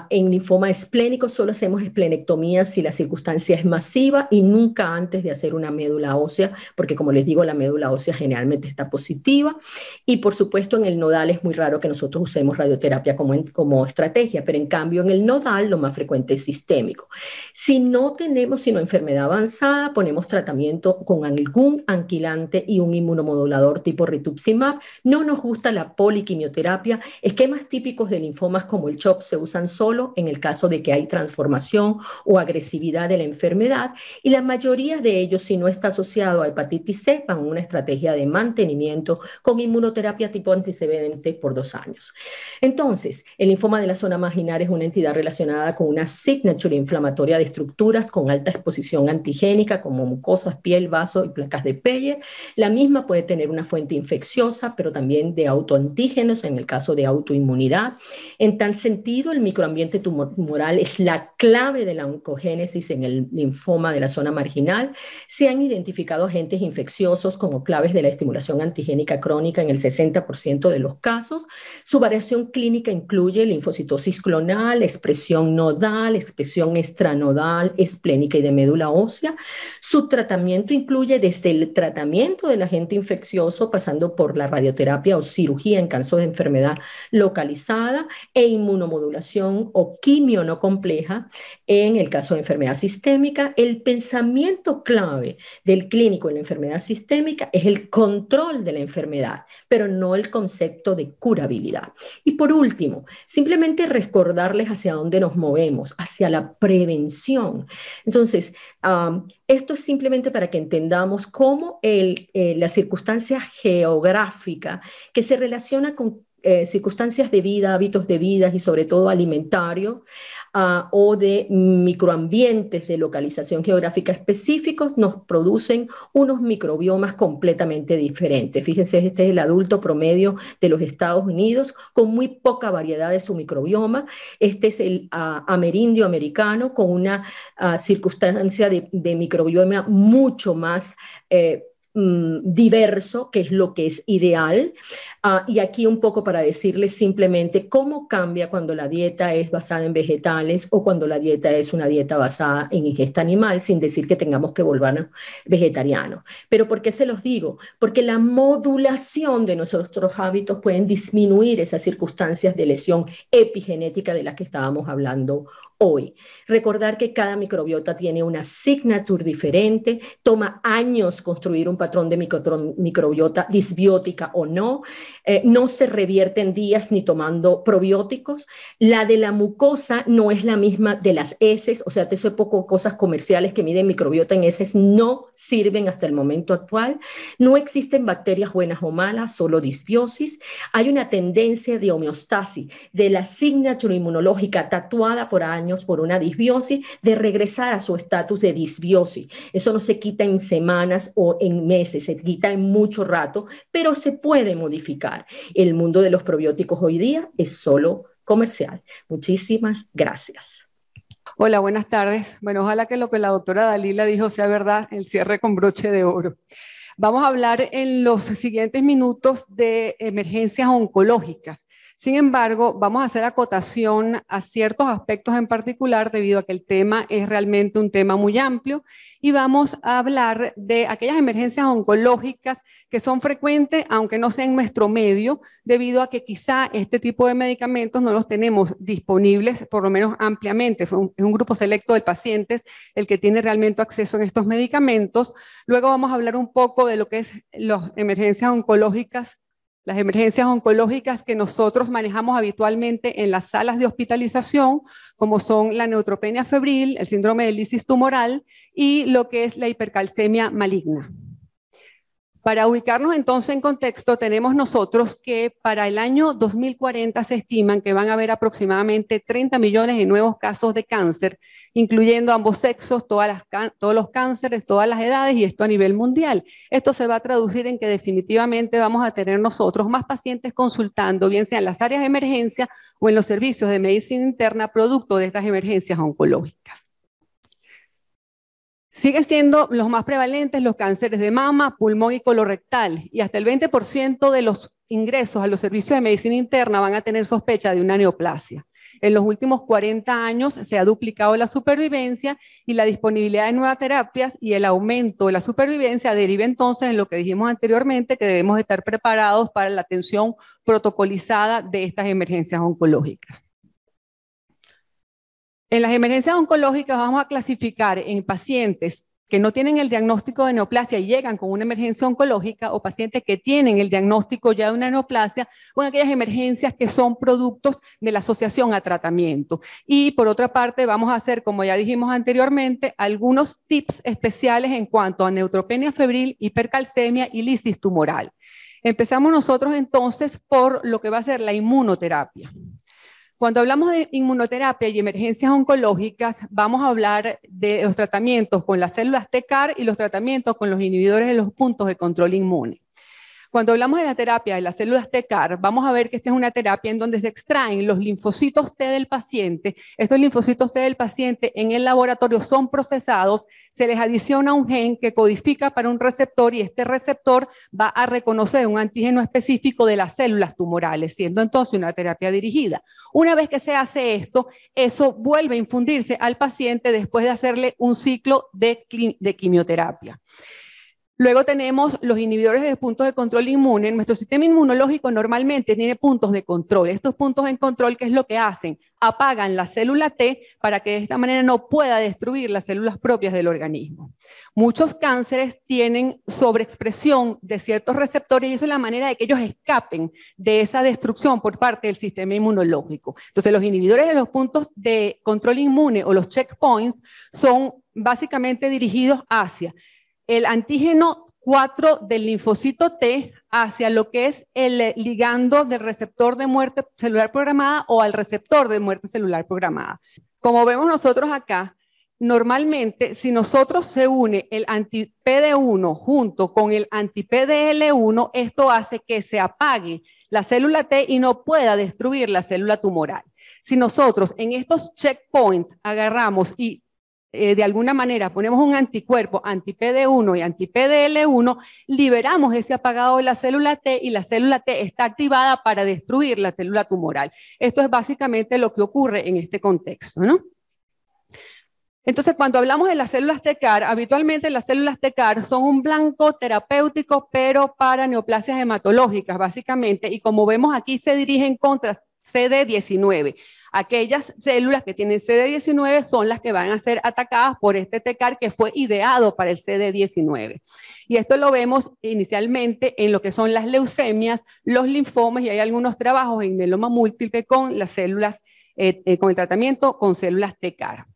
En linfoma esplénico solo hacemos esplenectomía si la circunstancia es masiva y nunca antes de hacer una médula ósea, porque como les digo, la médula ósea generalmente está positiva. Y por supuesto en el nodal es muy raro que nosotros usemos radioterapia como estrategia, pero en cambio en el nodal lo más frecuente es sistémico. Si no tenemos sino enfermedad avanzada, ponemos tratamiento con algún anquilante y un inmunomodulador tipo rituximab. No nos gusta la poliquimioterapia. Esquemas típicos de linfomas como el CHOP se usan solo en el caso de que hay transformación o agresividad de la enfermedad, y la mayoría de ellos, si no está asociado a hepatitis C, van a una estrategia de mantenimiento con inmunoterapia tipo antecedente por 2 años. Entonces, el linfoma de la zona marginal es una entidad relacionada con una signature inflamatoria de estructuras con alta exposición antigénica como mucosas, piel, vaso y placas de Peyer. La misma puede tener una fuente infecciosa, pero también de autoantígenos en el caso de autoinmunidad. En tal sentido, el microambiente tumoral es la clave de la oncogénesis en el linfoma de la zona marginal. Se han identificado agentes infecciosos como claves de la estimulación antigénica crónica en el 60% de los casos. Su variación clínica incluye linfocitosis clonal, expresión nodal, expresión extranodal, esplénica y de médula ósea. Su tratamiento incluye desde el tratamiento del agente infeccioso, pasando por la radioterapia o cirugía en caso de enfermedad localizada, e inmunomodulación o quimio no compleja en el caso de enfermedad sistémica. El pensamiento clave del clínico en la enfermedad sistémica es el control de la enfermedad, pero no el concepto de curabilidad. Y por último, simplemente recordarles hacia dónde nos movemos, hacia la prevención. Entonces, esto es simplemente para que entendamos cómo la circunstancia geográfica que se relaciona con circunstancias de vida, hábitos de vida y sobre todo alimentarios o de microambientes de localización geográfica específicos nos producen unos microbiomas completamente diferentes. Fíjense, este es el adulto promedio de los Estados Unidos con muy poca variedad de su microbioma. Este es el amerindio americano con una circunstancia de microbioma mucho más diverso, que es lo que es ideal. Y aquí un poco para decirles simplemente cómo cambia cuando la dieta es basada en vegetales o cuando la dieta es una dieta basada en ingesta animal, sin decir que tengamos que volvernos vegetarianos. Pero ¿por qué se los digo? Porque la modulación de nuestros hábitos pueden disminuir esas circunstancias de lesión epigenética de las que estábamos hablando hoy. Recordar que cada microbiota tiene una signature diferente, toma años construir un patrón de microbiota disbiótica o no, no se revierte en días ni tomando probióticos. La de la mucosa no es la misma de las heces, o sea, de eso poco cosas comerciales que miden microbiota en heces no sirven hasta el momento actual. No existen bacterias buenas o malas, solo disbiosis. Hay una tendencia de homeostasis de la signature inmunológica tatuada por años por una disbiosis, de regresar a su estatus de disbiosis. Eso no se quita en semanas o en meses, se quita en mucho rato, pero se puede modificar. El mundo de los probióticos hoy día es solo comercial. Muchísimas gracias. Hola, buenas tardes. Bueno, ojalá que lo que la doctora Dalila dijo sea verdad, el cierre con broche de oro. Vamos a hablar en los siguientes minutos de emergencias oncológicas. Sin embargo, vamos a hacer acotación a ciertos aspectos en particular debido a que el tema es realmente un tema muy amplio y vamos a hablar de aquellas emergencias oncológicas que son frecuentes, aunque no sea en nuestro medio, debido a que quizá este tipo de medicamentos no los tenemos disponibles, por lo menos ampliamente. Es un grupo selecto de pacientes el que tiene realmente acceso a estos medicamentos. Luego vamos a hablar un poco de lo que es las emergencias oncológicas que nosotros manejamos habitualmente en las salas de hospitalización, como son la neutropenia febril, el síndrome de lisis tumoral y lo que es la hipercalcemia maligna. Para ubicarnos entonces en contexto, tenemos nosotros que para el año 2040 se estiman que van a haber aproximadamente 30 millones de nuevos casos de cáncer, incluyendo ambos sexos, todos los cánceres, todas las edades, y esto a nivel mundial. Esto se va a traducir en que definitivamente vamos a tener nosotros más pacientes consultando, bien sea en las áreas de emergencia o en los servicios de medicina interna, producto de estas emergencias oncológicas. Siguen siendo los más prevalentes los cánceres de mama, pulmón y colorectal, y hasta el 20% de los ingresos a los servicios de medicina interna van a tener sospecha de una neoplasia. En los últimos 40 años se ha duplicado la supervivencia y la disponibilidad de nuevas terapias, y el aumento de la supervivencia deriva entonces en lo que dijimos anteriormente, que debemos estar preparados para la atención protocolizada de estas emergencias oncológicas. En las emergencias oncológicas vamos a clasificar en pacientes que no tienen el diagnóstico de neoplasia y llegan con una emergencia oncológica, o pacientes que tienen el diagnóstico ya de una neoplasia, o en aquellas emergencias que son productos de la asociación a tratamiento. Y por otra parte vamos a hacer, como ya dijimos anteriormente, algunos tips especiales en cuanto a neutropenia febril, hipercalcemia y lisis tumoral. Empezamos nosotros entonces por lo que va a ser la inmunoterapia. Cuando hablamos de inmunoterapia y emergencias oncológicas, vamos a hablar de los tratamientos con las células TCAR y los tratamientos con los inhibidores de los puntos de control inmune. Cuando hablamos de la terapia de las células T-CAR, vamos a ver que esta es una terapia en donde se extraen los linfocitos T del paciente. Estos linfocitos T del paciente en el laboratorio son procesados, se les adiciona un gen que codifica para un receptor y este receptor va a reconocer un antígeno específico de las células tumorales, siendo entonces una terapia dirigida. Una vez que se hace esto, eso vuelve a infundirse al paciente después de hacerle un ciclo de quimioterapia. Luego tenemos los inhibidores de puntos de control inmune. Nuestro sistema inmunológico normalmente tiene puntos de control. Estos puntos de control, ¿qué es lo que hacen? Apagan la célula T para que de esta manera no pueda destruir las células propias del organismo. Muchos cánceres tienen sobreexpresión de ciertos receptores y eso es la manera de que ellos escapen de esa destrucción por parte del sistema inmunológico. Entonces, los inhibidores de los puntos de control inmune o los checkpoints son básicamente dirigidos hacia el antígeno 4 del linfocito T hacia lo que es el ligando del receptor de muerte celular programada o al receptor de muerte celular programada. Como vemos nosotros acá, normalmente si nosotros se une el anti-PD1 junto con el anti-PDL1, esto hace que se apague la célula T y no pueda destruir la célula tumoral. Si nosotros en estos checkpoints agarramos y de alguna manera ponemos un anticuerpo anti-PD1 y anti-PDL1, liberamos ese apagado de la célula T y la célula T está activada para destruir la célula tumoral. Esto es básicamente lo que ocurre en este contexto, ¿no? Entonces, cuando hablamos de las células T-CAR, habitualmente las células T-CAR son un blanco terapéutico, pero para neoplasias hematológicas, básicamente, y como vemos aquí se dirigen contra CD19. Aquellas células que tienen CD19 son las que van a ser atacadas por este T-CAR que fue ideado para el CD19. Y esto lo vemos inicialmente en lo que son las leucemias, los linfomas y hay algunos trabajos en mieloma múltiple con las células, con el tratamiento con células T-CAR.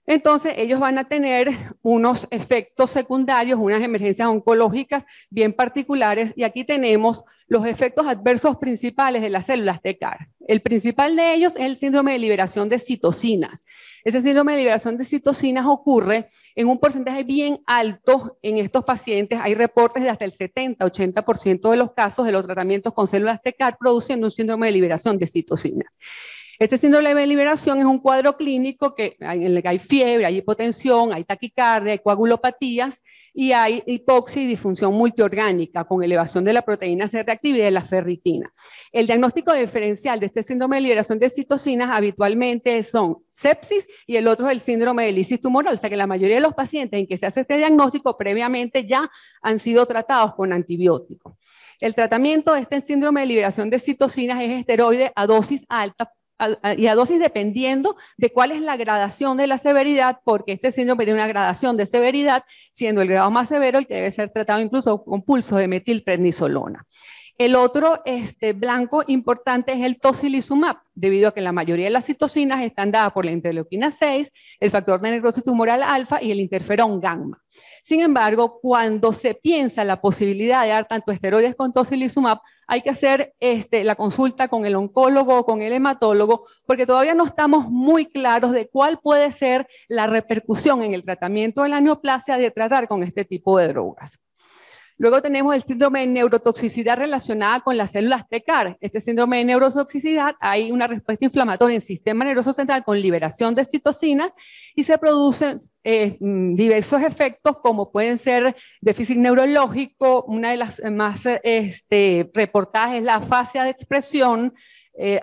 Entonces, ellos van a tener unos efectos secundarios, unas emergencias oncológicas bien particulares, y aquí tenemos los efectos adversos principales de las células T-CAR. El principal de ellos es el síndrome de liberación de citocinas. Ese síndrome de liberación de citocinas ocurre en un porcentaje bien alto en estos pacientes. Hay reportes de hasta el 70-80% de los casos de los tratamientos con células T-CAR produciendo un síndrome de liberación de citocinas. Este síndrome de liberación es un cuadro clínico en el que hay fiebre, hay hipotensión, hay taquicardia, hay coagulopatías y hay hipoxia y disfunción multiorgánica con elevación de la proteína C reactiva y de la ferritina. El diagnóstico diferencial de este síndrome de liberación de citocinas habitualmente son sepsis y el otro es el síndrome de lisis tumoral, o sea que la mayoría de los pacientes en que se hace este diagnóstico previamente ya han sido tratados con antibióticos. El tratamiento de este síndrome de liberación de citocinas es esteroide a dosis alta y a dosis dependiendo de cuál es la gradación de la severidad, porque este síndrome tiene una gradación de severidad, siendo el grado más severo el que debe ser tratado incluso con pulsos de metilprednisolona. El otro blanco importante es el tocilizumab, debido a que la mayoría de las citocinas están dadas por la interleuquina 6, el factor de necrosis tumoral alfa y el interferón gamma. Sin embargo, cuando se piensa la posibilidad de dar tanto esteroides con tocilizumab, hay que hacer la consulta con el oncólogo o con el hematólogo, porque todavía no estamos muy claros de cuál puede ser la repercusión en el tratamiento de la neoplasia de tratar con este tipo de drogas. Luego tenemos el síndrome de neurotoxicidad relacionada con las células T-CAR. Este síndrome de neurotoxicidad, hay una respuesta inflamatoria en el sistema nervioso central con liberación de citocinas y se producen diversos efectos como pueden ser déficit neurológico, una de las más reportadas es la afasia de expresión,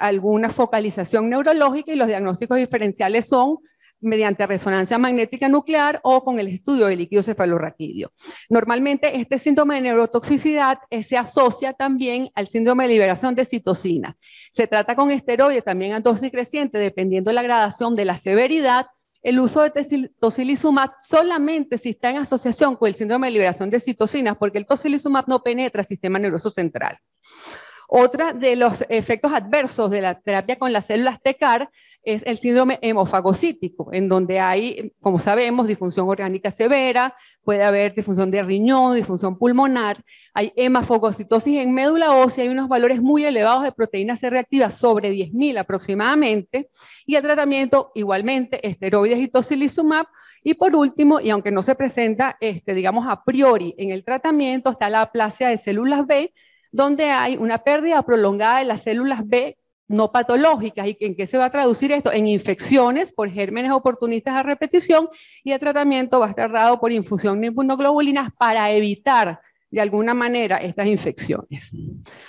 alguna focalización neurológica y los diagnósticos diferenciales son mediante resonancia magnética nuclear o con el estudio del líquido cefalorraquídeo. Normalmente este síndrome de neurotoxicidad se asocia también al síndrome de liberación de citocinas. Se trata con esteroides también a dosis creciente dependiendo de la gradación de la severidad. El uso de tocilizumab solamente si está en asociación con el síndrome de liberación de citocinas porque el tocilizumab no penetra el sistema nervioso central. Otra de los efectos adversos de la terapia con las células T-CAR es el síndrome hemofagocítico, en donde hay, como sabemos, disfunción orgánica severa, puede haber disfunción de riñón, disfunción pulmonar, hay hemafagocitosis en médula ósea, hay unos valores muy elevados de proteína C reactiva, sobre 10.000 aproximadamente, y el tratamiento igualmente esteroides y tocilizumab, y por último, y aunque no se presenta, digamos a priori en el tratamiento, está la aplasia de células B, donde hay una pérdida prolongada de las células B no patológicas. ¿Y en qué se va a traducir esto? En infecciones por gérmenes oportunistas a repetición, y el tratamiento va a estar dado por infusión de inmunoglobulinas para evitar de alguna manera estas infecciones.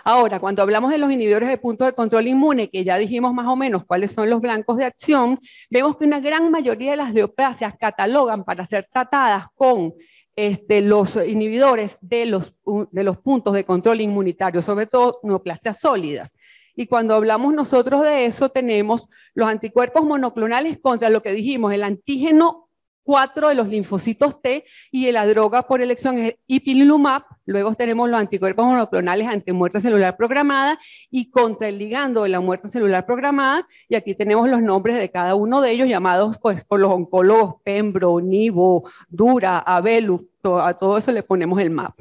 Ahora, cuando hablamos de los inhibidores de puntos de control inmune, que ya dijimos más o menos cuáles son los blancos de acción, vemos que una gran mayoría de las neoplasias catalogan para ser tratadas con los inhibidores de los puntos de control inmunitario, sobre todo neoplasias sólidas. Y cuando hablamos nosotros de eso, tenemos los anticuerpos monoclonales contra lo que dijimos, el antígeno 4 de los linfocitos T, y la droga por elección es ipilimumab. Luego tenemos los anticuerpos monoclonales ante muerte celular programada y contra el ligando de la muerte celular programada, y aquí tenemos los nombres de cada uno de ellos llamados pues, por los oncólogos Pembro, Nivo, Dura, Abelu, a todo eso le ponemos el MAP.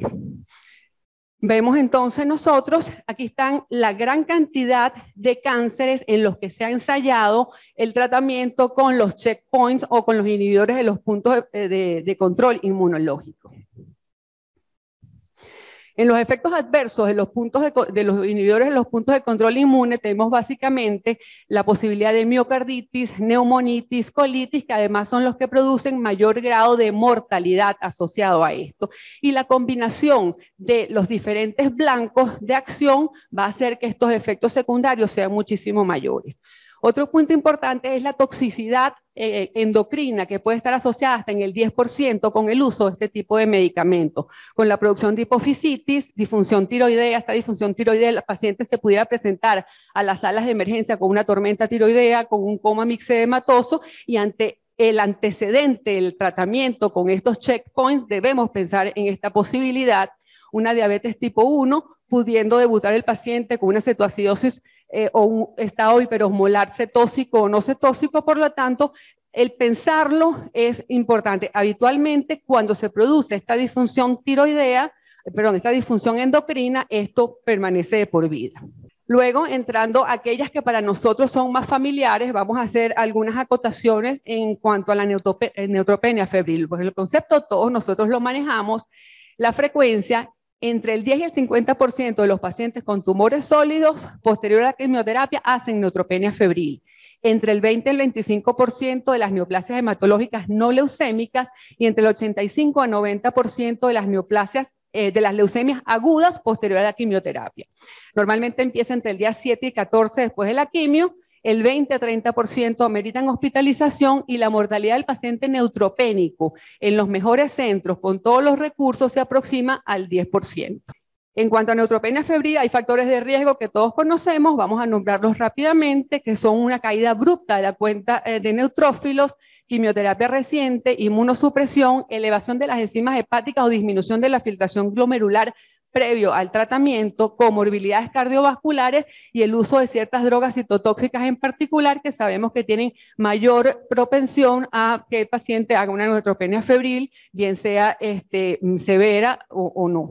Vemos entonces nosotros, aquí están la gran cantidad de cánceres en los que se ha ensayado el tratamiento con los checkpoints o con los inhibidores de los puntos de control inmunológico. En los efectos adversos de los inhibidores de los puntos de control inmune tenemos básicamente la posibilidad de miocarditis, neumonitis, colitis, que además son los que producen mayor grado de mortalidad asociado a esto. Y la combinación de los diferentes blancos de acción va a hacer que estos efectos secundarios sean muchísimo mayores. Otro punto importante es la toxicidad endocrina, que puede estar asociada hasta en el 10% con el uso de este tipo de medicamentos, con la producción de hipofisitis, disfunción tiroidea. Esta disfunción tiroidea, el paciente se pudiera presentar a las salas de emergencia con una tormenta tiroidea, con un coma mixedematoso, y ante el antecedente del tratamiento con estos checkpoints debemos pensar en esta posibilidad. Una diabetes tipo 1, pudiendo debutar el paciente con una cetoacidosis o un estado hiperosmolar cetóxico o no cetóxico. Por lo tanto, el pensarlo es importante. Habitualmente, cuando se produce esta disfunción esta disfunción endocrina, esto permanece de por vida. Luego, entrando a aquellas que para nosotros son más familiares, vamos a hacer algunas acotaciones en cuanto a la neutropenia febril. Pues el concepto todos nosotros lo manejamos. La frecuencia, entre el 10 y el 50% de los pacientes con tumores sólidos posterior a la quimioterapia hacen neutropenia febril. Entre el 20 y el 25% de las neoplasias hematológicas no leucémicas, y entre el 85 a 90% de las neoplasias de las leucemias agudas posterior a la quimioterapia. Normalmente empieza entre el día 7 y 14 después de la quimio. El 20 a 30% ameritan hospitalización, y la mortalidad del paciente neutropénico en los mejores centros con todos los recursos se aproxima al 10%. En cuanto a neutropenia febril, hay factores de riesgo que todos conocemos, vamos a nombrarlos rápidamente, que son una caída abrupta de la cuenta de neutrófilos, quimioterapia reciente, inmunosupresión, elevación de las enzimas hepáticas o disminución de la filtración glomerular previo al tratamiento, comorbilidades cardiovasculares y el uso de ciertas drogas citotóxicas en particular, que sabemos que tienen mayor propensión a que el paciente haga una neutropenia febril, bien sea severa o no.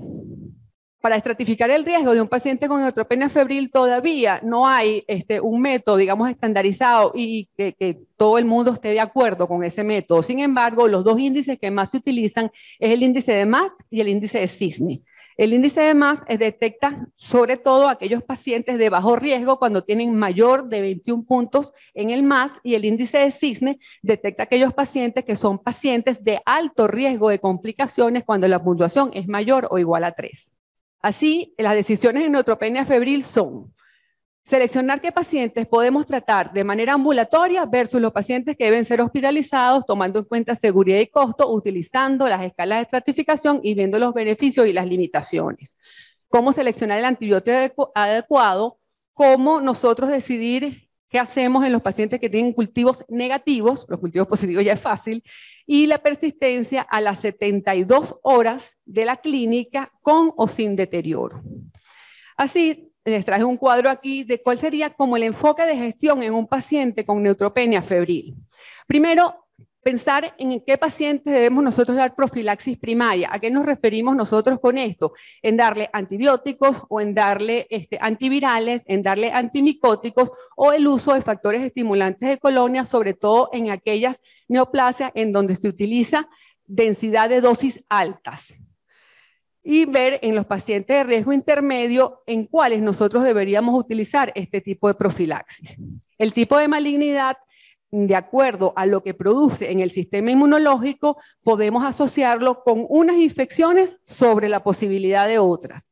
Para estratificar el riesgo de un paciente con neutropenia febril todavía no hay un método, digamos, estandarizado y que todo el mundo esté de acuerdo con ese método. Sin embargo, los dos índices que más se utilizan es el índice de MAST y el índice de Sisney. El índice de MAST detecta sobre todo aquellos pacientes de bajo riesgo cuando tienen mayor de 21 puntos en el MAST, y el índice de Sisney detecta aquellos pacientes que son pacientes de alto riesgo de complicaciones cuando la puntuación es mayor o igual a 3. Así, las decisiones en neutropenia febril son seleccionar qué pacientes podemos tratar de manera ambulatoria versus los pacientes que deben ser hospitalizados, tomando en cuenta seguridad y costo, utilizando las escalas de estratificación y viendo los beneficios y las limitaciones. Cómo seleccionar el antibiótico adecuado, cómo nosotros decidir qué hacemos en los pacientes que tienen cultivos negativos, los cultivos positivos ya es fácil, y la persistencia a las 72 horas de la clínica con o sin deterioro. Así, les traje un cuadro aquí de cuál sería como el enfoque de gestión en un paciente con neutropenia febril. Primero, pensar en qué pacientes debemos nosotros dar profilaxis primaria. ¿A qué nos referimos nosotros con esto? En darle antibióticos o en darle antivirales, en darle antimicóticos o el uso de factores estimulantes de colonia, sobre todo en aquellas neoplasias en donde se utiliza densidad de dosis altas. y ver en los pacientes de riesgo intermedio en cuáles nosotros deberíamos utilizar este tipo de profilaxis. El tipo de malignidad, de acuerdo a lo que produce en el sistema inmunológico, podemos asociarlo con unas infecciones sobre la posibilidad de otras.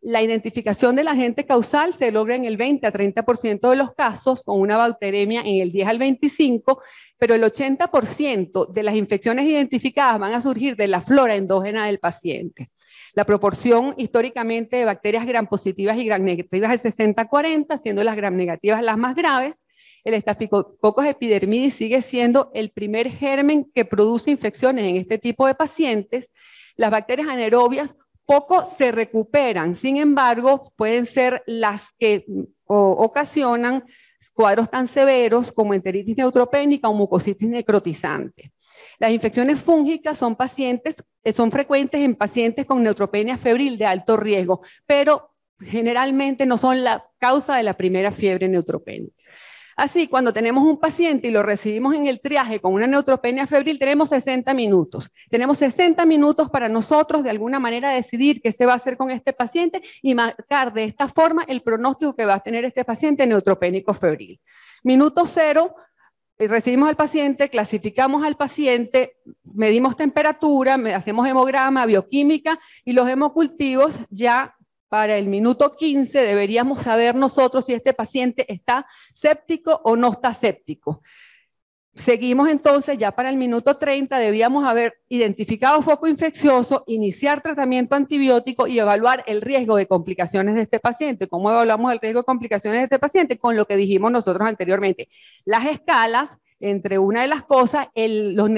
La identificación del agente causal se logra en el 20 a 30% de los casos, con una bacteremia en el 10 al 25%, pero el 80% de las infecciones identificadas van a surgir de la flora endógena del paciente. La proporción históricamente de bacterias gram positivas y gram negativas es 60-40, siendo las gram negativas las más graves. El Staphylococcus epidermidis sigue siendo el primer germen que produce infecciones en este tipo de pacientes. Las bacterias anaerobias poco se recuperan, sin embargo, pueden ser las que ocasionan cuadros tan severos como enteritis neutropénica o mucositis necrotizante. Las infecciones fúngicas son frecuentes en pacientes con neutropenia febril de alto riesgo, pero generalmente no son la causa de la primera fiebre neutropénica. Así, cuando tenemos un paciente y lo recibimos en el triaje con una neutropenia febril, tenemos 60 minutos. Tenemos 60 minutos para nosotros de alguna manera decidir qué se va a hacer con este paciente y marcar de esta forma el pronóstico que va a tener este paciente neutropénico febril. Minuto 0, recibimos al paciente, clasificamos al paciente, medimos temperatura, hacemos hemograma, bioquímica y los hemocultivos ya. Para el minuto 15 deberíamos saber nosotros si este paciente está séptico o no está séptico. Seguimos entonces, ya para el minuto 30 debíamos haber identificado foco infeccioso, iniciar tratamiento antibiótico y evaluar el riesgo de complicaciones de este paciente. ¿Cómo evaluamos el riesgo de complicaciones de este paciente? Con lo que dijimos nosotros anteriormente. Las escalas, entre una de las cosas, los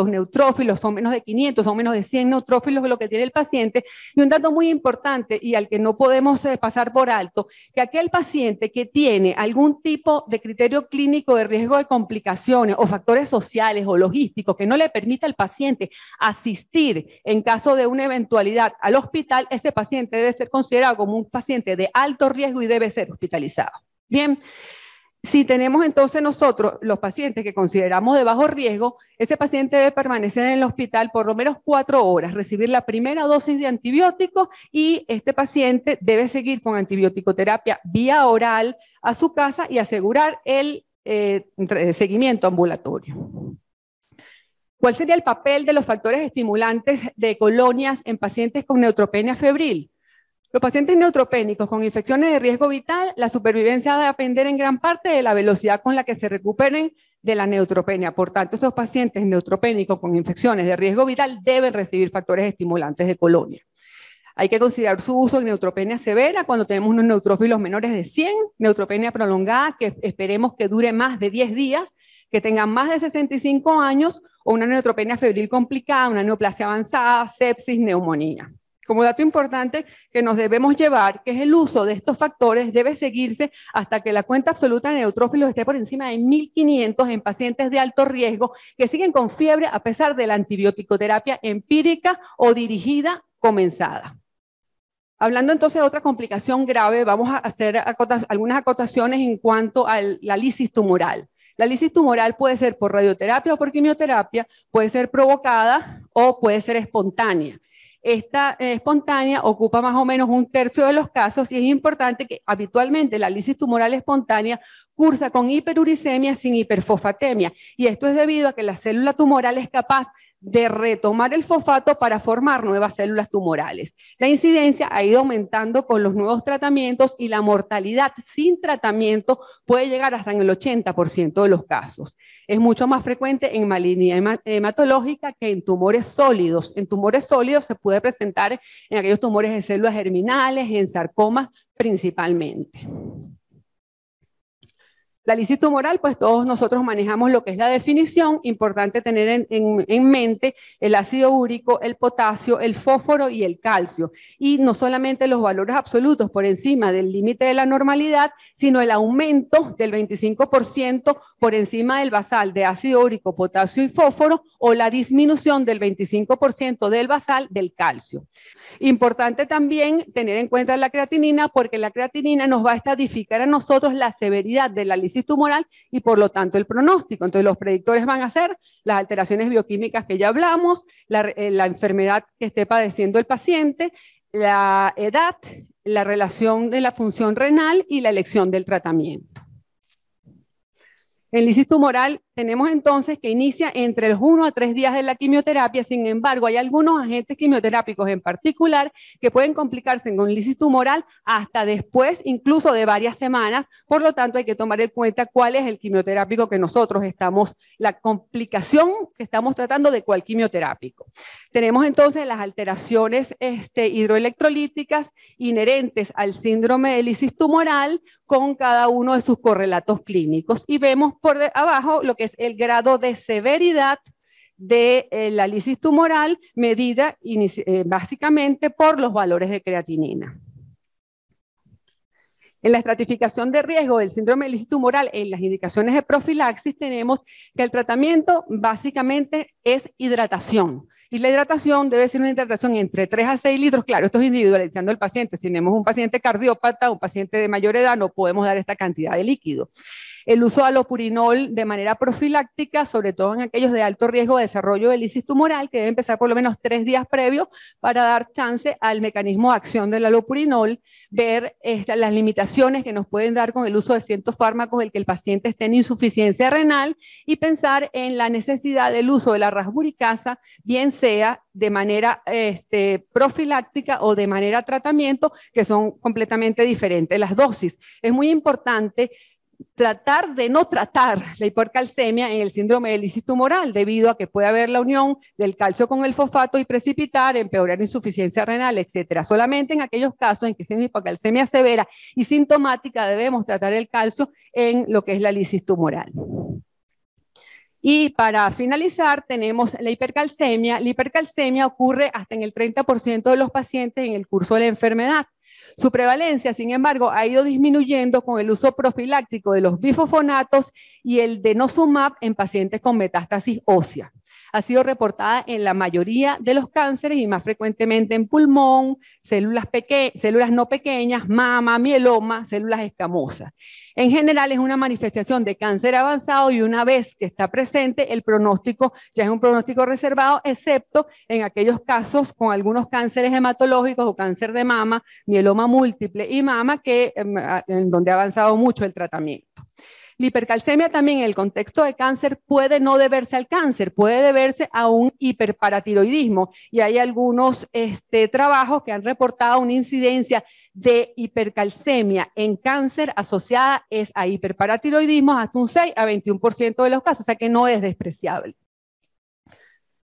neutrófilos son menos de 500, son menos de 100 neutrófilos lo que tiene el paciente. Y un dato muy importante y al que no podemos pasar por alto, que aquel paciente que tiene algún tipo de criterio clínico de riesgo de complicaciones o factores sociales o logísticos que no le permita al paciente asistir en caso de una eventualidad al hospital, ese paciente debe ser considerado como un paciente de alto riesgo y debe ser hospitalizado. Bien. Si tenemos entonces nosotros los pacientes que consideramos de bajo riesgo, ese paciente debe permanecer en el hospital por lo menos 4 horas, recibir la primera dosis de antibióticos y este paciente debe seguir con antibiótico-terapia vía oral a su casa y asegurar el seguimiento ambulatorio. ¿Cuál sería el papel de los factores estimulantes de colonias en pacientes con neutropenia febril? Los pacientes neutropénicos con infecciones de riesgo vital, la supervivencia va a depender en gran parte de la velocidad con la que se recuperen de la neutropenia. Por tanto, estos pacientes neutropénicos con infecciones de riesgo vital deben recibir factores estimulantes de colonia. Hay que considerar su uso en neutropenia severa cuando tenemos unos neutrófilos menores de 100, neutropenia prolongada que esperemos que dure más de 10 días, que tengan más de 65 años o una neutropenia febril complicada, una neoplasia avanzada, sepsis, neumonía. Como dato importante que nos debemos llevar, que es el uso de estos factores debe seguirse hasta que la cuenta absoluta de neutrófilos esté por encima de 1500 en pacientes de alto riesgo que siguen con fiebre a pesar de la antibiótico-terapia empírica o dirigida comenzada. Hablando entonces de otra complicación grave, vamos a hacer algunas acotaciones en cuanto a la lisis tumoral. La lisis tumoral puede ser por radioterapia o por quimioterapia, puede ser provocada o puede ser espontánea. Esta espontánea ocupa más o menos 1/3 de los casos y es importante que habitualmente la lisis tumoral espontánea cursa con hiperuricemia sin hiperfosfatemia y esto es debido a que la célula tumoral es capaz de retomar el fosfato para formar nuevas células tumorales. La incidencia ha ido aumentando con los nuevos tratamientos y la mortalidad sin tratamiento puede llegar hasta en el 80% de los casos. Es mucho más frecuente en malignidad hematológica que en tumores sólidos. En tumores sólidos se puede presentar en aquellos tumores de células germinales, en sarcomas principalmente. La lisis tumoral, pues todos nosotros manejamos lo que es la definición, importante tener en mente el ácido úrico, el potasio, el fósforo y el calcio. Y no solamente los valores absolutos por encima del límite de la normalidad, sino el aumento del 25% por encima del basal de ácido úrico, potasio y fósforo o la disminución del 25% del basal del calcio. Importante también tener en cuenta la creatinina porque la creatinina nos va a estadificar a nosotros la severidad de la lisis tumoral y por lo tanto el pronóstico. Entonces los predictores van a ser las alteraciones bioquímicas que ya hablamos, la enfermedad que esté padeciendo el paciente, la edad, la relación de la función renal y la elección del tratamiento. En lisis tumoral tenemos entonces que inicia entre los 1 a 3 días de la quimioterapia. Sin embargo, hay algunos agentes quimioterápicos en particular que pueden complicarse con lisis tumoral hasta después, incluso de varias semanas. Por lo tanto, hay que tomar en cuenta cuál es el quimioterápico que nosotros estamos, la complicación que estamos tratando de cuál quimioterápico. Tenemos entonces las alteraciones hidroelectrolíticas inherentes al síndrome de lisis tumoral con cada uno de sus correlatos clínicos. Y vemos por abajo lo que es el grado de severidad de la lisis tumoral medida básicamente por los valores de creatinina. En la estratificación de riesgo del síndrome de lisis tumoral, en las indicaciones de profilaxis, tenemos que el tratamiento básicamente es hidratación. Y la hidratación debe ser una hidratación entre 3 a 6 litros. Claro, esto es individualizando el paciente. Si tenemos un paciente cardiópata, un paciente de mayor edad, no podemos dar esta cantidad de líquido. El uso de alopurinol de manera profiláctica, sobre todo en aquellos de alto riesgo de desarrollo de lisis tumoral, que debe empezar por lo menos 3 días previos para dar chance al mecanismo de acción del alopurinol, ver las limitaciones que nos pueden dar con el uso de ciertos fármacos, el que el paciente esté en insuficiencia renal, y pensar en la necesidad del uso de la rasburicasa, bien sea de manera profiláctica o de manera tratamiento, que son completamente diferentes las dosis. Es muy importante tratar de no tratar la hipercalcemia en el síndrome de lisis tumoral, debido a que puede haber la unión del calcio con el fosfato y precipitar, empeorar insuficiencia renal, etc. Solamente en aquellos casos en que sea hipercalcemia severa y sintomática debemos tratar el calcio en lo que es la lisis tumoral. Y para finalizar tenemos la hipercalcemia. La hipercalcemia ocurre hasta en el 30% de los pacientes en el curso de la enfermedad. Su prevalencia, sin embargo, ha ido disminuyendo con el uso profiláctico de los bifosfonatos y el denosumab en pacientes con metástasis ósea. Ha sido reportada en la mayoría de los cánceres y más frecuentemente en pulmón, células no pequeñas, mama, mieloma, células escamosas. En general es una manifestación de cáncer avanzado y una vez que está presente el pronóstico ya es un pronóstico reservado, excepto en aquellos casos con algunos cánceres hematológicos o cáncer de mama, mieloma múltiple y mama en donde ha avanzado mucho el tratamiento. La hipercalcemia también en el contexto de cáncer puede no deberse al cáncer, puede deberse a un hiperparatiroidismo y hay algunos trabajos que han reportado una incidencia de hipercalcemia en cáncer asociada a hiperparatiroidismo hasta un 6 a 21% de los casos, o sea que no es despreciable.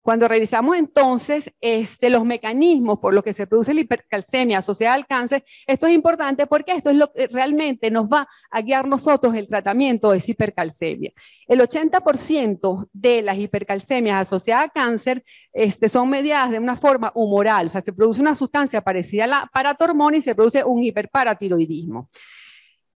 Cuando revisamos entonces los mecanismos por los que se produce la hipercalcemia asociada al cáncer, esto es importante porque esto es lo que realmente nos va a guiar nosotros el tratamiento de esa hipercalcemia. El 80% de las hipercalcemias asociadas a cáncer son mediadas de una forma humoral, o sea, se produce una sustancia parecida a la paratormona y se produce un hiperparatiroidismo.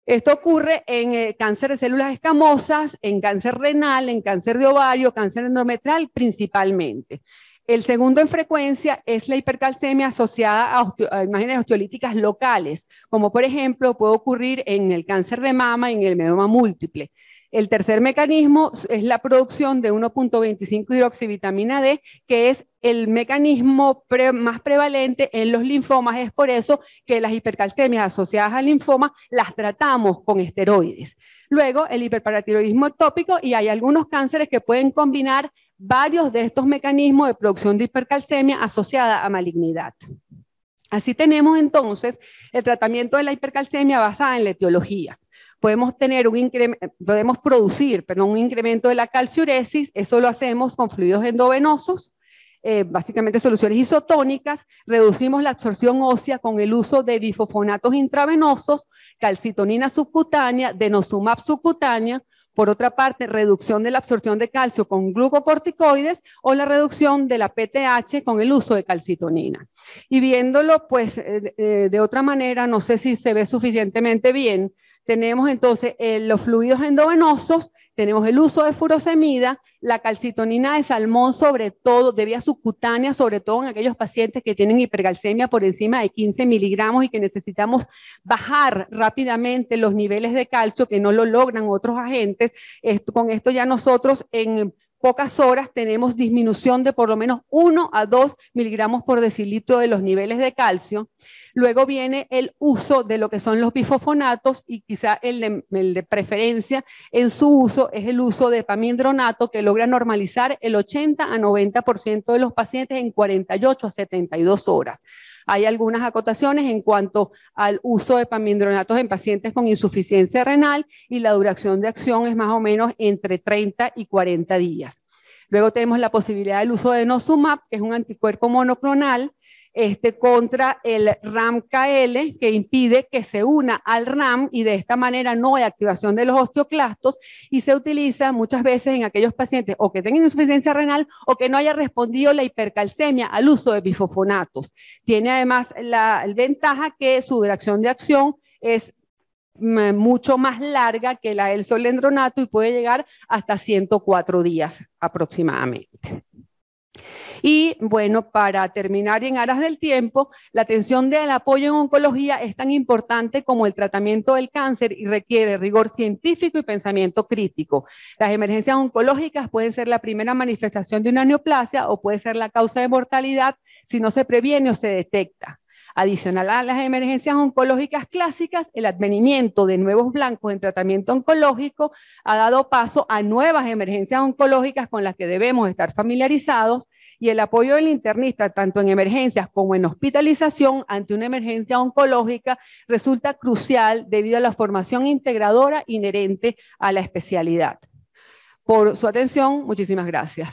Esto ocurre en cáncer de células escamosas, en cáncer renal, en cáncer de ovario, cáncer endometrial principalmente. El segundo en frecuencia es la hipercalcemia asociada a imágenes osteolíticas locales, como por ejemplo puede ocurrir en el cáncer de mama y en el mieloma múltiple. El tercer mecanismo es la producción de 1.25 hidroxivitamina D, que es el mecanismo más prevalente en los linfomas. Es por eso que las hipercalcemias asociadas al linfoma las tratamos con esteroides. Luego, el hiperparatiroidismo ectópico, y hay algunos cánceres que pueden combinar varios de estos mecanismos de producción de hipercalcemia asociada a malignidad. Así tenemos entonces el tratamiento de la hipercalcemia basada en la etiología. Podemos producir un incremento de la calciuresis, eso lo hacemos con fluidos endovenosos, básicamente soluciones isotónicas, reducimos la absorción ósea con el uso de bifosfonatos intravenosos, calcitonina subcutánea, denosumab subcutánea. Por otra parte, reducción de la absorción de calcio con glucocorticoides o la reducción de la PTH con el uso de calcitonina. Y viéndolo pues de otra manera, no sé si se ve suficientemente bien, tenemos entonces los fluidos endovenosos, tenemos el uso de furosemida, la calcitonina de salmón sobre todo, de vía subcutánea, sobre todo en aquellos pacientes que tienen hipercalcemia por encima de 15 miligramos y que necesitamos bajar rápidamente los niveles de calcio que no lo logran otros agentes. Con esto ya nosotros en pocas horas tenemos disminución de por lo menos 1 a 2 miligramos por decilitro de los niveles de calcio. Luego viene el uso de lo que son los bifosfonatos y quizá el de preferencia en su uso es el uso de epamidronato, que logra normalizar el 80 a 90% de los pacientes en 48 a 72 horas. Hay algunas acotaciones en cuanto al uso de epamidronatos en pacientes con insuficiencia renal y la duración de acción es más o menos entre 30 y 40 días. Luego tenemos la posibilidad del uso de denosumab, que es un anticuerpo monoclonal contra el RAM-KL, que impide que se una al RAM y de esta manera no hay activación de los osteoclastos y se utiliza muchas veces en aquellos pacientes o que tengan insuficiencia renal o que no haya respondido la hipercalcemia al uso de bifosfonatos. Tiene además la ventaja que su duración de acción es mucho más larga que la del solendronato y puede llegar hasta 104 días aproximadamente. Y bueno, para terminar y en aras del tiempo, la atención del apoyo en oncología es tan importante como el tratamiento del cáncer y requiere rigor científico y pensamiento crítico. Las emergencias oncológicas pueden ser la primera manifestación de una neoplasia o puede ser la causa de mortalidad si no se previene o se detecta. Adicional a las emergencias oncológicas clásicas, el advenimiento de nuevos blancos en tratamiento oncológico ha dado paso a nuevas emergencias oncológicas con las que debemos estar familiarizados y el apoyo del internista tanto en emergencias como en hospitalización ante una emergencia oncológica resulta crucial debido a la formación integradora inherente a la especialidad. Por su atención, muchísimas gracias.